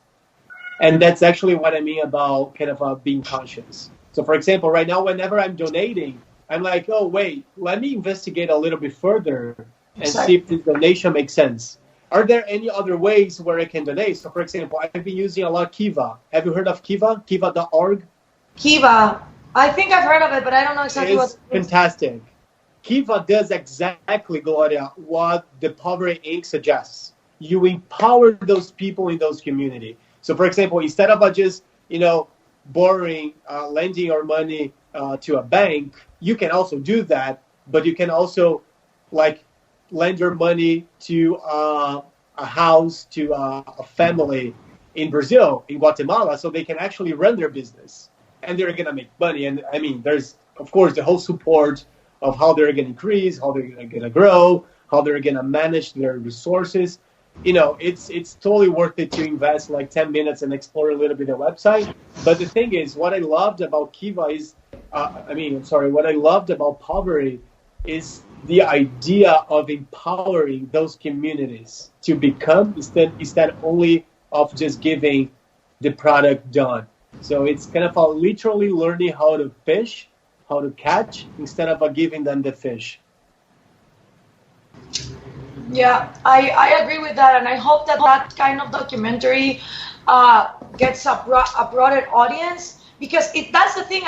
Speaker 4: And that's actually what I mean about kind of being conscious. So for example, right now, whenever I'm donating, I'm like, oh, wait, let me investigate a little bit further and see if this donation makes sense. Are there any other ways where I can donate? So for example, I've been using a lot Kiva. Have you heard of Kiva? Kiva.org?
Speaker 3: Kiva. I think I've heard of it, but I don't know exactly what it is.
Speaker 4: Fantastic. Kiva does exactly, Gloria, what the Poverty Inc. suggests. You empower those people in those communities. So, for example, instead of just, borrowing, lending your money to a bank, you can also do that, but you can also, lend your money to a house, to a family in Brazil, in Guatemala, so they can actually run their business. And they're going to make money. And, there's, of course, the whole support of how they're going to increase, how they're going to grow, how they're going to manage their resources. It's totally worth it to invest 10 minutes and explore a little bit of the website. But the thing is, what I loved about Kiva is, what I loved about poverty is the idea of empowering those communities to become instead only of just giving the product done. So it's kind of literally learning how to fish, how to catch, instead of giving them the fish.
Speaker 3: Yeah, I agree with that, and I hope that kind of documentary gets a broader audience, because that's the thing.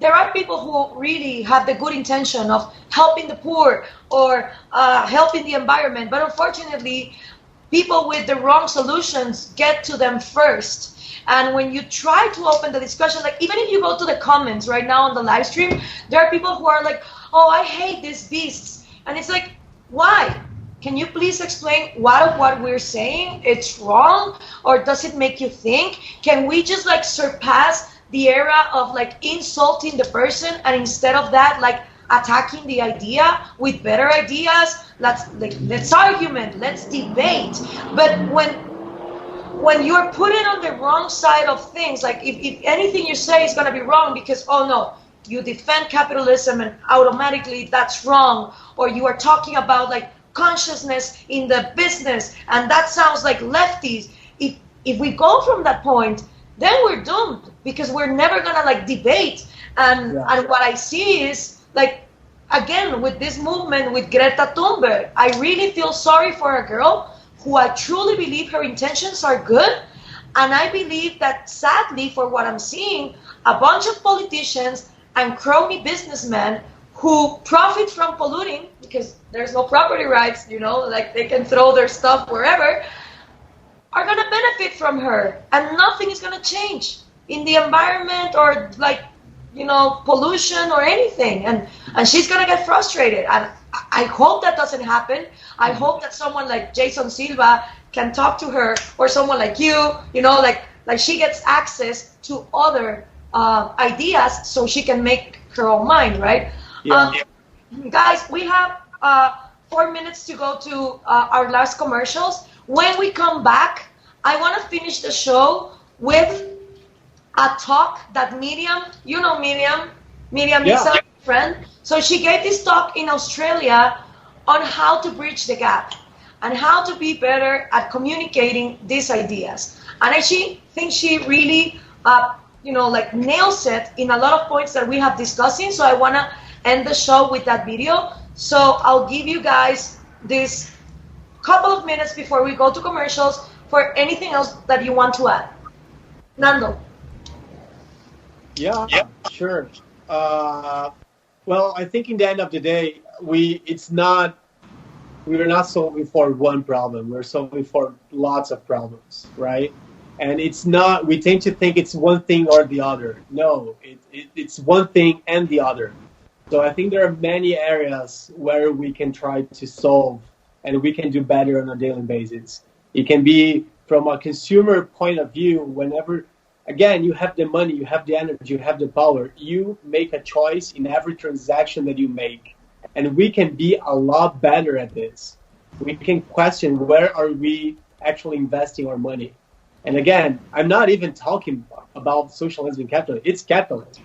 Speaker 3: There are people who really have the good intention of helping the poor or helping the environment, but unfortunately, people with the wrong solutions get to them first. And when you try to open the discussion, even if you go to the comments right now on the live stream, there are people who are like, oh, I hate these beasts. And it's like, why? Can you please explain what we're saying? It's wrong? Or does it make you think? Can we just surpass the era of insulting the person, and instead of that, attacking the idea with better ideas? Let's argument, let's debate. But when you're put it on the wrong side of things, if anything you say is going to be wrong because, oh no, you defend capitalism and automatically that's wrong, or you are talking about consciousness in the business and that sounds like lefties. If we go from that point, then we're doomed, because we're never going to debate. And what I see is again, with this movement with Greta Thunberg, I really feel sorry for a girl who I truly believe her intentions are good. And I believe that, sadly, for what I'm seeing, a bunch of politicians and crony businessmen who profit from polluting, because there's no property rights, they can throw their stuff wherever, are going to benefit from her. And nothing is going to change in the environment or pollution or anything. And she's going to get frustrated. And I hope that doesn't happen. I hope that someone like Jason Silva can talk to her, or someone like you, she gets access to other ideas so she can make her own mind, right?
Speaker 4: Yeah.
Speaker 3: Guys, we have 4 minutes to go to our last commercials. When we come back, I want to finish the show with a talk that Miriam is a friend. So she gave this talk in Australia on how to bridge the gap and how to be better at communicating these ideas. And I think she really, nails it in a lot of points that we have discussing. So I want to end the show with that video. So I'll give you guys this couple of minutes before we go to commercials for anything else that you want to add. Nando.
Speaker 4: Yeah, sure. Well, I think in the end of the day, it's not we're not solving for one problem. We're solving for lots of problems, right? And it's not, we tend to think it's one thing or the other. No, it's one thing and the other. So I think there are many areas where we can try to solve and we can do better on a daily basis. It can be from a consumer point of view, whenever, again, you have the money, you have the energy, you have the power, you make a choice in every transaction that you make. And we can be a lot better at this. We can question where are we actually investing our money. And again, I'm not even talking about socialism and capitalism. It's capitalism.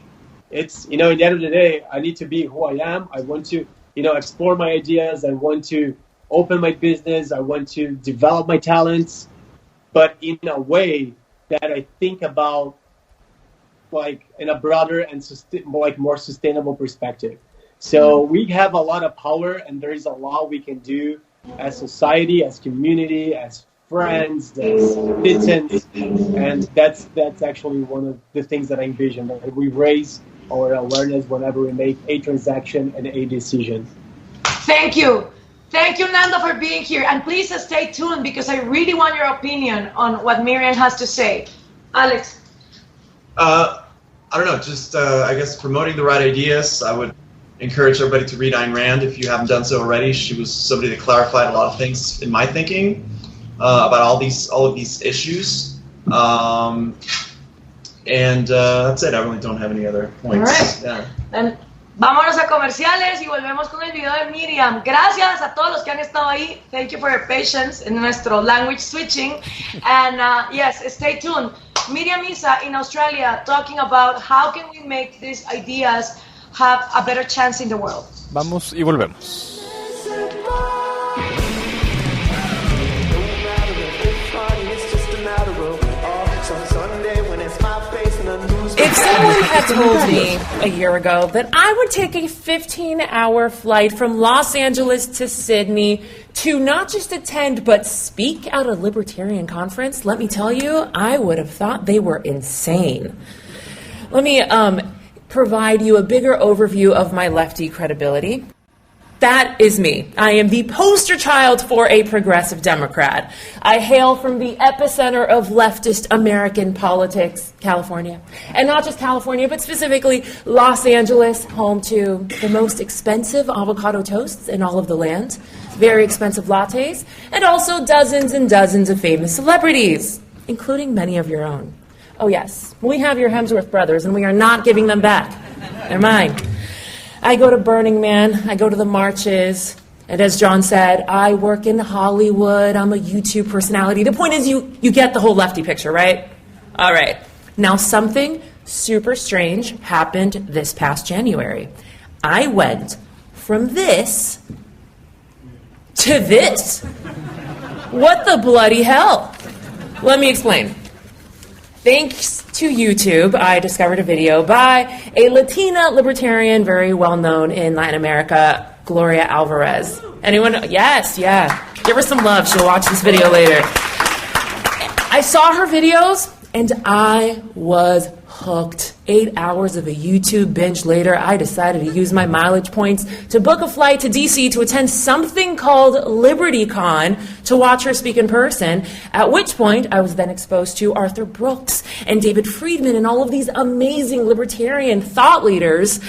Speaker 4: It's, at the end of the day, I need to be who I am. I want to, explore my ideas. I want to open my business. I want to develop my talents, but in a way that I think about, like, in a broader and more sustainable perspective. So we have a lot of power, and there is a lot we can do as society, as community, as friends, as citizens, and that's actually one of the things that I envision, that we raise our awareness whenever we make a transaction and a decision.
Speaker 3: Thank you. Thank you, Nando, for being here. And please stay tuned because I really want your opinion on what Miriam has to say. Alex?
Speaker 5: I don't know, just I guess promoting the right ideas. I would encourage everybody to read Ayn Rand if you haven't done so already. She was somebody that clarified a lot of things in my thinking about all of these issues. And that's it. I really don't have any other points.
Speaker 3: All right.
Speaker 5: Yeah.
Speaker 3: Then, vámonos a comerciales y volvemos con el video de Miriam. Gracias a todos los que han estado ahí. Thank you for your patience in nuestro language switching. And yes, stay tuned. Miriam Isa in Australia talking about how can we make these ideas have a better chance in the world.
Speaker 2: Vamos y volvemos.
Speaker 6: If someone had told me a year ago that I would take a 15-hour flight from Los Angeles to Sydney to not just attend but speak at a libertarian conference, let me tell you, I would have thought they were insane. Let me provide you a bigger overview of my lefty credibility. That is me. I am the poster child for a progressive Democrat. I hail from the epicenter of leftist American politics, California. And not just California, but specifically Los Angeles, home to the most expensive avocado toasts in all of the land, very expensive lattes, and also dozens and dozens of famous celebrities, including many of your own. Oh yes, we have your Hemsworth brothers, and we are not giving them back. They're mine. I go to Burning Man, I go to the marches, and as John said, I work in Hollywood, I'm a YouTube personality. The point is you get the whole lefty picture, right? All right. Now something super strange happened this past January. I went from this to this. What the bloody hell? Let me explain. Thanks to YouTube, I discovered a video by a Latina libertarian, very well known in Latin America, Gloria Alvarez. Anyone? Yes, yeah. Give her some love. She'll watch this video later. I saw her videos, and I was hooked. 8 hours of a YouTube binge later, I decided to use my mileage points to book a flight to DC to attend something called LibertyCon to watch her speak in person, at which point I was then exposed to Arthur Brooks and David Friedman and all of these amazing libertarian thought leaders,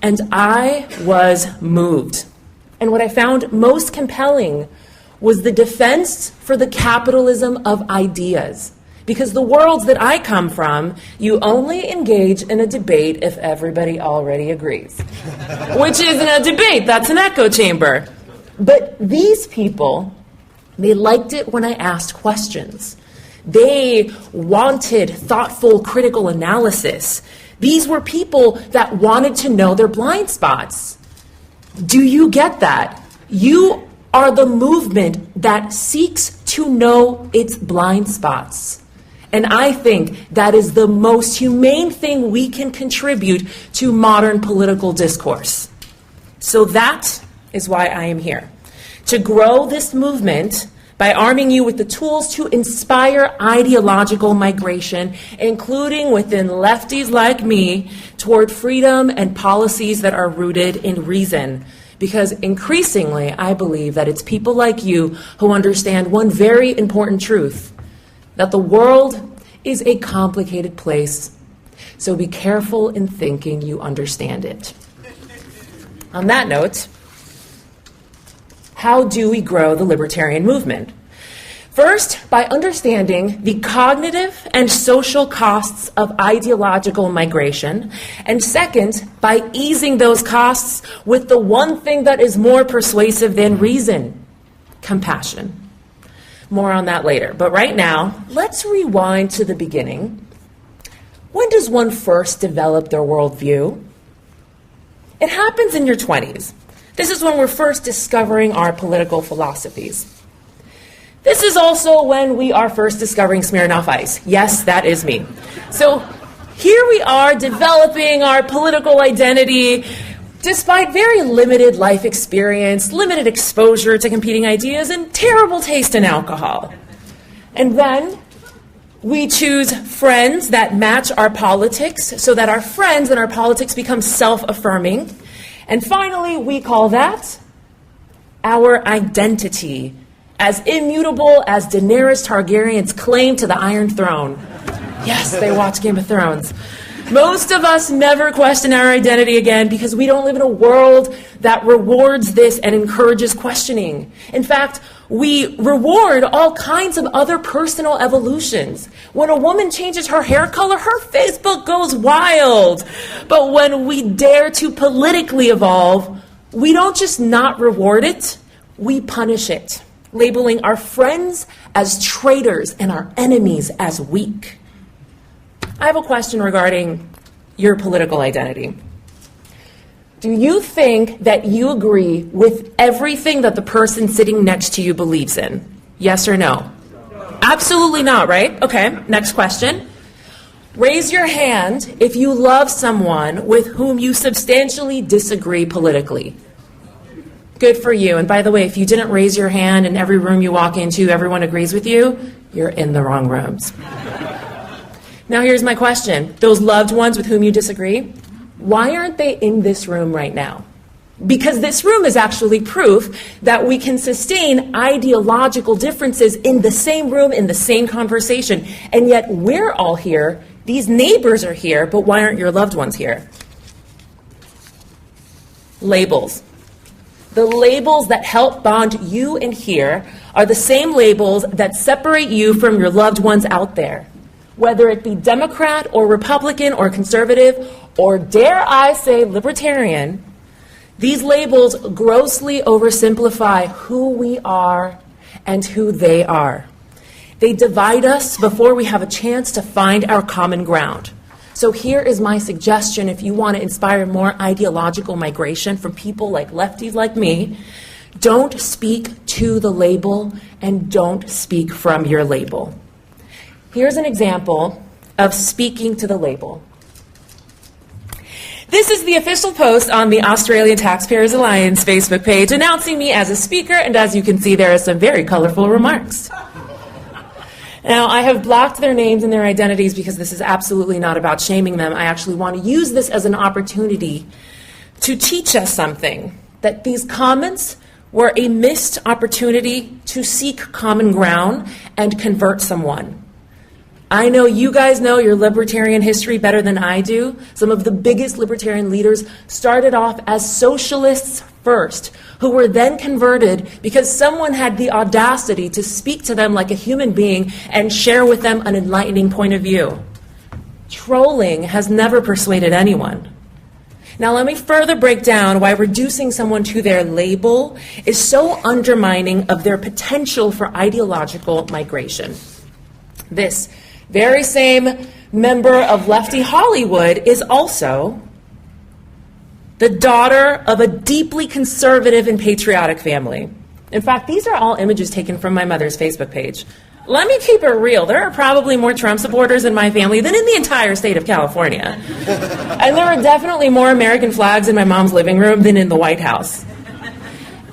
Speaker 6: and I was moved. And what I found most compelling was the defense for the capitalism of ideas. Because the worlds that I come from, you only engage in a debate if everybody already agrees. Which isn't a debate, that's an echo chamber. But these people, they liked it when I asked questions. They wanted thoughtful, critical analysis. These were people that wanted to know their blind spots. Do you get that? You are the movement that seeks to know its blind spots. And I think that is the most humane thing we can contribute to modern political discourse. So that is why I am here. To grow this movement by arming you with the tools to inspire ideological migration, including within lefties like me, toward freedom and policies that are rooted in reason. Because increasingly, I believe that it's people like you who understand one very important truth, that the world is a complicated place. So be careful in thinking you understand it. On that note, how do we grow the libertarian movement? First, by understanding the cognitive and social costs of ideological migration. And second, by easing those costs with the one thing that is more persuasive than reason: compassion. More on that later. But right now, let's rewind to the beginning. When does one first develop their worldview? It happens in your 20s. This is when we're first discovering our political philosophies. This is also when we are first discovering Smirnoff Ice. Yes, that is me. So here we are developing our political identity despite very limited life experience, limited exposure to competing ideas, and terrible taste in alcohol. And then we choose friends that match our politics so that our friends and our politics become self-affirming. And finally, we call that our identity, as immutable as Daenerys Targaryen's claim to the Iron Throne. Yes, they watch Game of Thrones. Most of us never question our identity again because we don't live in a world that rewards this and encourages questioning. In fact, we reward all kinds of other personal evolutions. When a woman changes her hair color, her Facebook goes wild. But when we dare to politically evolve, we don't just not reward it, we punish it, labeling our friends as traitors and our enemies as weak. I have a question regarding your political identity. Do you think that you agree with everything that the person sitting next to you believes in? Yes or no? Absolutely not, right? Okay, next question. Raise your hand if you love someone with whom you substantially disagree politically. Good for you. And by the way, if you didn't raise your hand in every room you walk into, everyone agrees with you, you're in the wrong rooms. Now here's my question. Those loved ones with whom you disagree, why aren't they in this room right now? Because this room is actually proof that we can sustain ideological differences in the same room, in the same conversation. And yet we're all here, these neighbors are here, but why aren't your loved ones here? Labels. The labels that help bond you in here are the same labels that separate you from your loved ones out there. Whether it be Democrat or Republican or conservative, or dare I say libertarian, these labels grossly oversimplify who we are and who they are. They divide us before we have a chance to find our common ground. So here is my suggestion if you want to inspire more ideological migration from people like lefties like me. Don't speak to the label and don't speak from your label. Here's an example of speaking to the label. This is the official post on the Australian Taxpayers Alliance Facebook page announcing me as a speaker, and as you can see, there are some very colorful remarks. Now, I have blocked their names and their identities because this is absolutely not about shaming them. I actually want to use this as an opportunity to teach us something, that these comments were a missed opportunity to seek common ground and convert someone. I know you guys know your libertarian history better than I do. Some of the biggest libertarian leaders started off as socialists first, who were then converted because someone had the audacity to speak to them like a human being and share with them an enlightening point of view. Trolling has never persuaded anyone. Now let me further break down why reducing someone to their label is so undermining of their potential for ideological migration. This very same member of Lefty Hollywood is also the daughter of a deeply conservative and patriotic family. In fact, these are all images taken from my mother's Facebook page. Let me keep it real. There are probably more Trump supporters in my family than in the entire state of California. And there are definitely more American flags in my mom's living room than in the White House.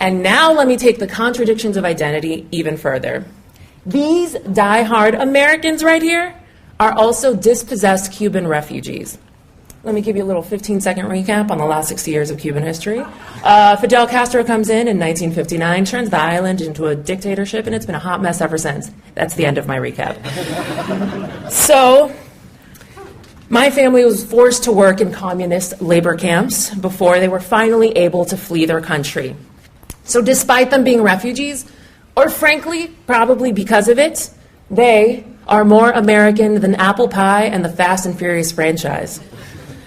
Speaker 6: And now let me take the contradictions of identity even further. These diehard Americans right here are also dispossessed Cuban refugees. Let me give you a little 15-second recap on the last 60 years of Cuban history. Fidel Castro comes in 1959, turns the island into a dictatorship, and it's been a hot mess ever since. That's the end of my recap. So, my family was forced to work in communist labor camps before they were finally able to flee their country. So despite them being refugees, or frankly, probably because of it, they are more American than apple pie and the Fast and Furious franchise.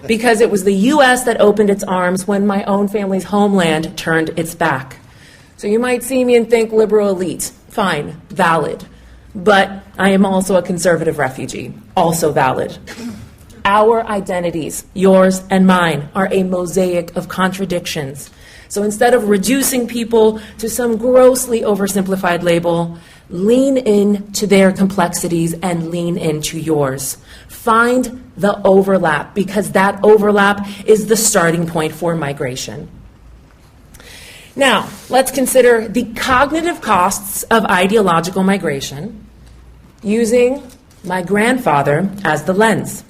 Speaker 6: Because it was the U.S. that opened its arms when my own family's homeland turned its back. So you might see me and think liberal elite. Fine, valid. But I am also a conservative refugee, also valid. Our identities, yours and mine, are a mosaic of contradictions. So instead of reducing people to some grossly oversimplified label, lean into their complexities and lean into yours. Find the overlap, because that overlap is the starting point for migration. Now, let's consider the cognitive costs of ideological migration using my grandfather as the lens.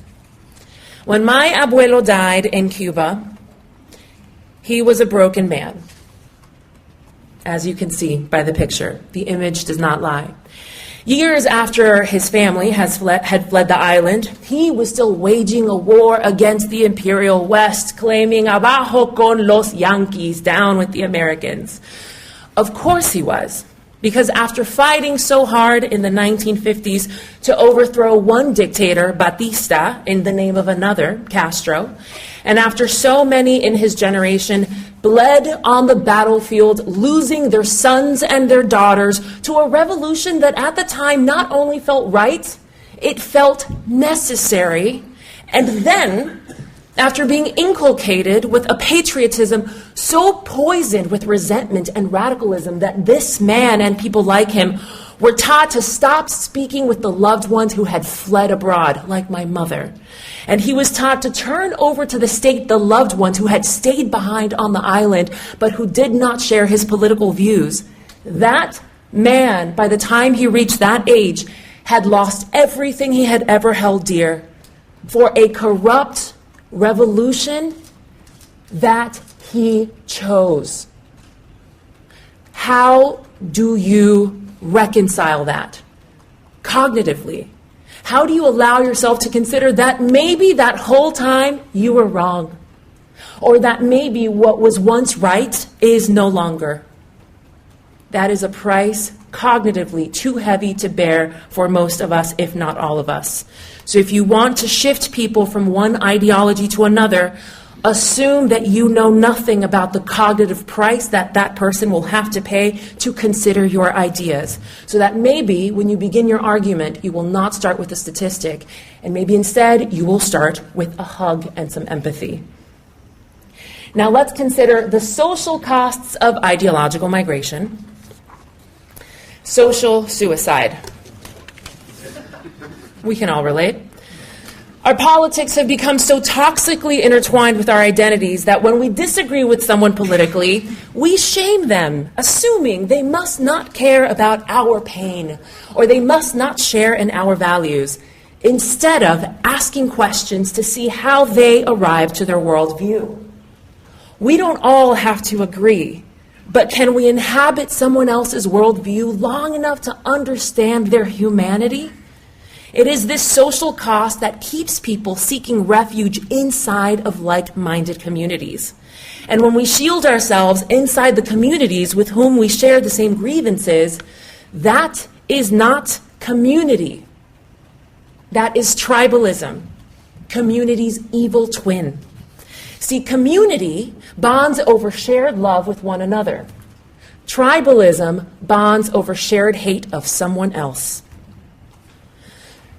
Speaker 6: When my abuelo died in Cuba, he was a broken man. As you can see by the picture, the image does not lie. Years after his family had fled the island, he was still waging a war against the imperial West, claiming abajo con los Yankees, down with the Americans. Of course he was, because after fighting so hard in the 1950s to overthrow one dictator, Batista, in the name of another, Castro, and after so many in his generation bled on the battlefield, losing their sons and their daughters to a revolution that at the time not only felt right, it felt necessary. And then, after being inculcated with a patriotism so poisoned with resentment and radicalism that this man and people like him were taught to stop speaking with the loved ones who had fled abroad, like my mother. And he was taught to turn over to the state the loved ones who had stayed behind on the island, but who did not share his political views. That man, by the time he reached that age, had lost everything he had ever held dear for a corrupt revolution that he chose. How do you reconcile that cognitively? How do you allow yourself to consider that maybe that whole time you were wrong, or that maybe what was once right is no longer? That is a price cognitively too heavy to bear for most of us, if not all of us. So if you want to shift people from one ideology to another, assume that you know nothing about the cognitive price that that person will have to pay to consider your ideas. So that maybe when you begin your argument, you will not start with a statistic, and maybe instead you will start with a hug and some empathy. Now let's consider the social costs of ideological migration. Social suicide. We can all relate. Our politics have become so toxically intertwined with our identities that when we disagree with someone politically, we shame them, assuming they must not care about our pain or they must not share in our values, instead of asking questions to see how they arrive to their worldview. We don't all have to agree, but can we inhabit someone else's worldview long enough to understand their humanity? It is this social cost that keeps people seeking refuge inside of like-minded communities. And when we shield ourselves inside the communities with whom we share the same grievances, that is not community. That is tribalism, community's evil twin. See, community bonds over shared love with one another. Tribalism bonds over shared hate of someone else.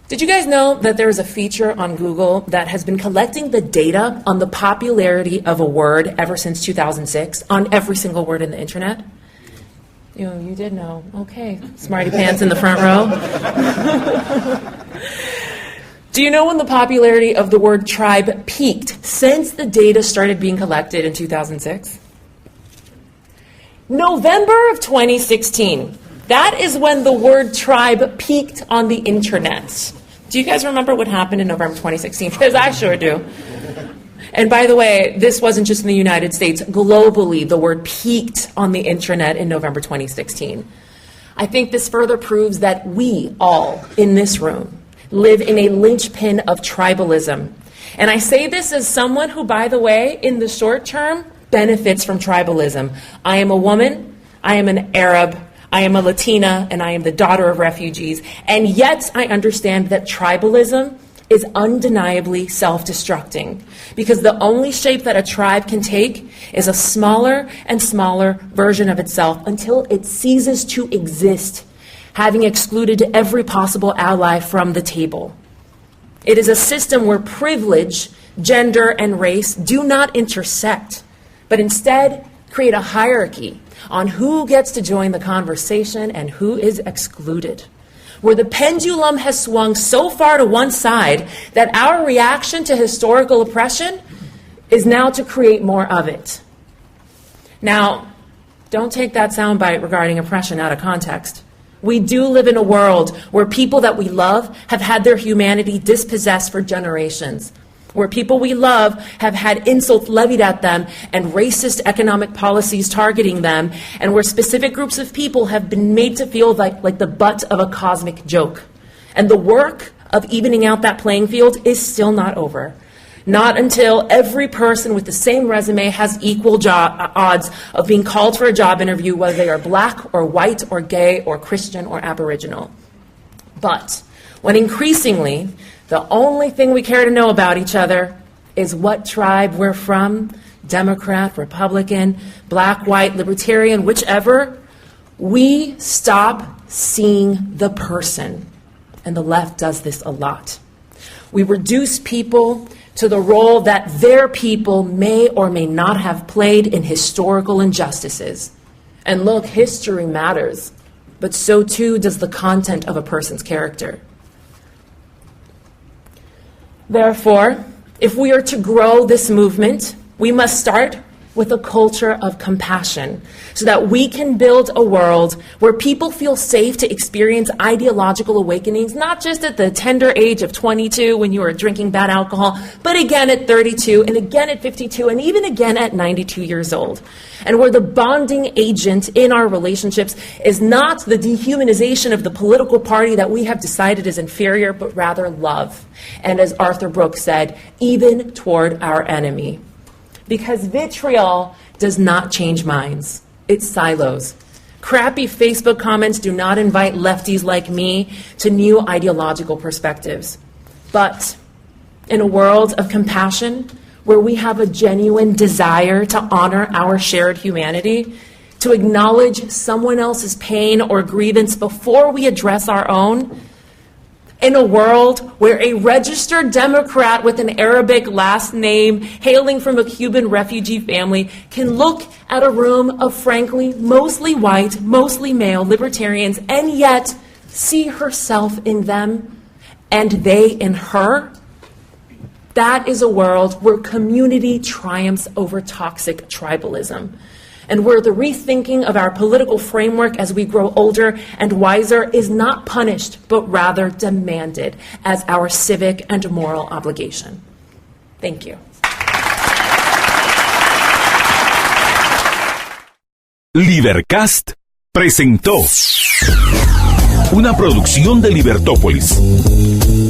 Speaker 6: Did you guys know that there is a feature on Google that has been collecting the data on the popularity of a word ever since 2006 on every single word in the internet? You did know. Okay. Smarty pants in the front row. Do you know when the popularity of the word tribe peaked since the data started being collected in 2006? November of 2016. That is when the word tribe peaked on the internet. Do you guys remember what happened in November 2016? Because I sure do. And by the way, this wasn't just in the United States. Globally, the word peaked on the intranet in November 2016. I think this further proves that we all in this room live in a linchpin of tribalism. And I say this as someone who, by the way, in the short term, benefits from tribalism. I am a woman, I am an Arab, I am a Latina, and I am the daughter of refugees. And yet I understand that tribalism is undeniably self-destructing, because the only shape that a tribe can take is a smaller and smaller version of itself until it ceases to exist, having excluded every possible ally from the table. It is a system where privilege, gender, and race do not intersect, but instead create a hierarchy on who gets to join the conversation and who is excluded, where the pendulum has swung so far to one side that our reaction to historical oppression is now to create more of it. Now, don't take that soundbite regarding oppression out of context. We do live in a world where people that we love have had their humanity dispossessed for generations, where people we love have had insults levied at them and racist economic policies targeting them, and where specific groups of people have been made to feel like the butt of a cosmic joke. And the work of evening out that playing field is still not over. Not until every person with the same resume has equal odds of being called for a job interview, whether they are black or white or gay or Christian or Aboriginal. But when increasingly the only thing we care to know about each other is what tribe we're from, Democrat, Republican, black, white, libertarian, whichever, we stop seeing the person. And the left does this a lot. We reduce people to the role that their people may or may not have played in historical injustices. And look, history matters, but so too does the content of a person's character. Therefore, if we are to grow this movement, we must start with a culture of compassion so that we can build a world where people feel safe to experience ideological awakenings, not just at the tender age of 22 when you are drinking bad alcohol, but again at 32 and again at 52 and even again at 92 years old. And where the bonding agent in our relationships is not the dehumanization of the political party that we have decided is inferior, but rather love. And as Arthur Brooks said, even toward our enemy. Because vitriol does not change minds. It silos. Crappy Facebook comments do not invite lefties like me to new ideological perspectives. But in a world of compassion, where we have a genuine desire to honor our shared humanity, to acknowledge someone else's pain or grievance before we address our own, in a world where a registered Democrat with an Arabic last name hailing from a Cuban refugee family can look at a room of frankly mostly white, mostly male libertarians and yet see herself in them and they in her, that is a world where community triumphs over toxic tribalism. And where the rethinking of our political framework as we grow older and wiser is not punished, but rather demanded as our civic and moral obligation. Thank you.
Speaker 1: Libercast presentó una producción de Libertópolis.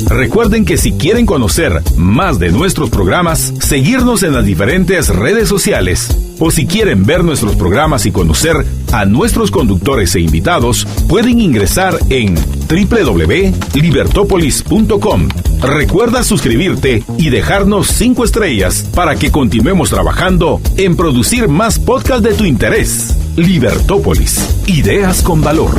Speaker 1: Recuerden que si quieren conocer más de nuestros programas, seguirnos en las diferentes redes sociales, o si quieren ver nuestros programas y conocer a nuestros conductores e invitados, pueden ingresar en www.libertopolis.com. Recuerda suscribirte y dejarnos 5 estrellas para que continuemos trabajando en producir más podcasts de tu interés. Libertópolis, ideas con valor.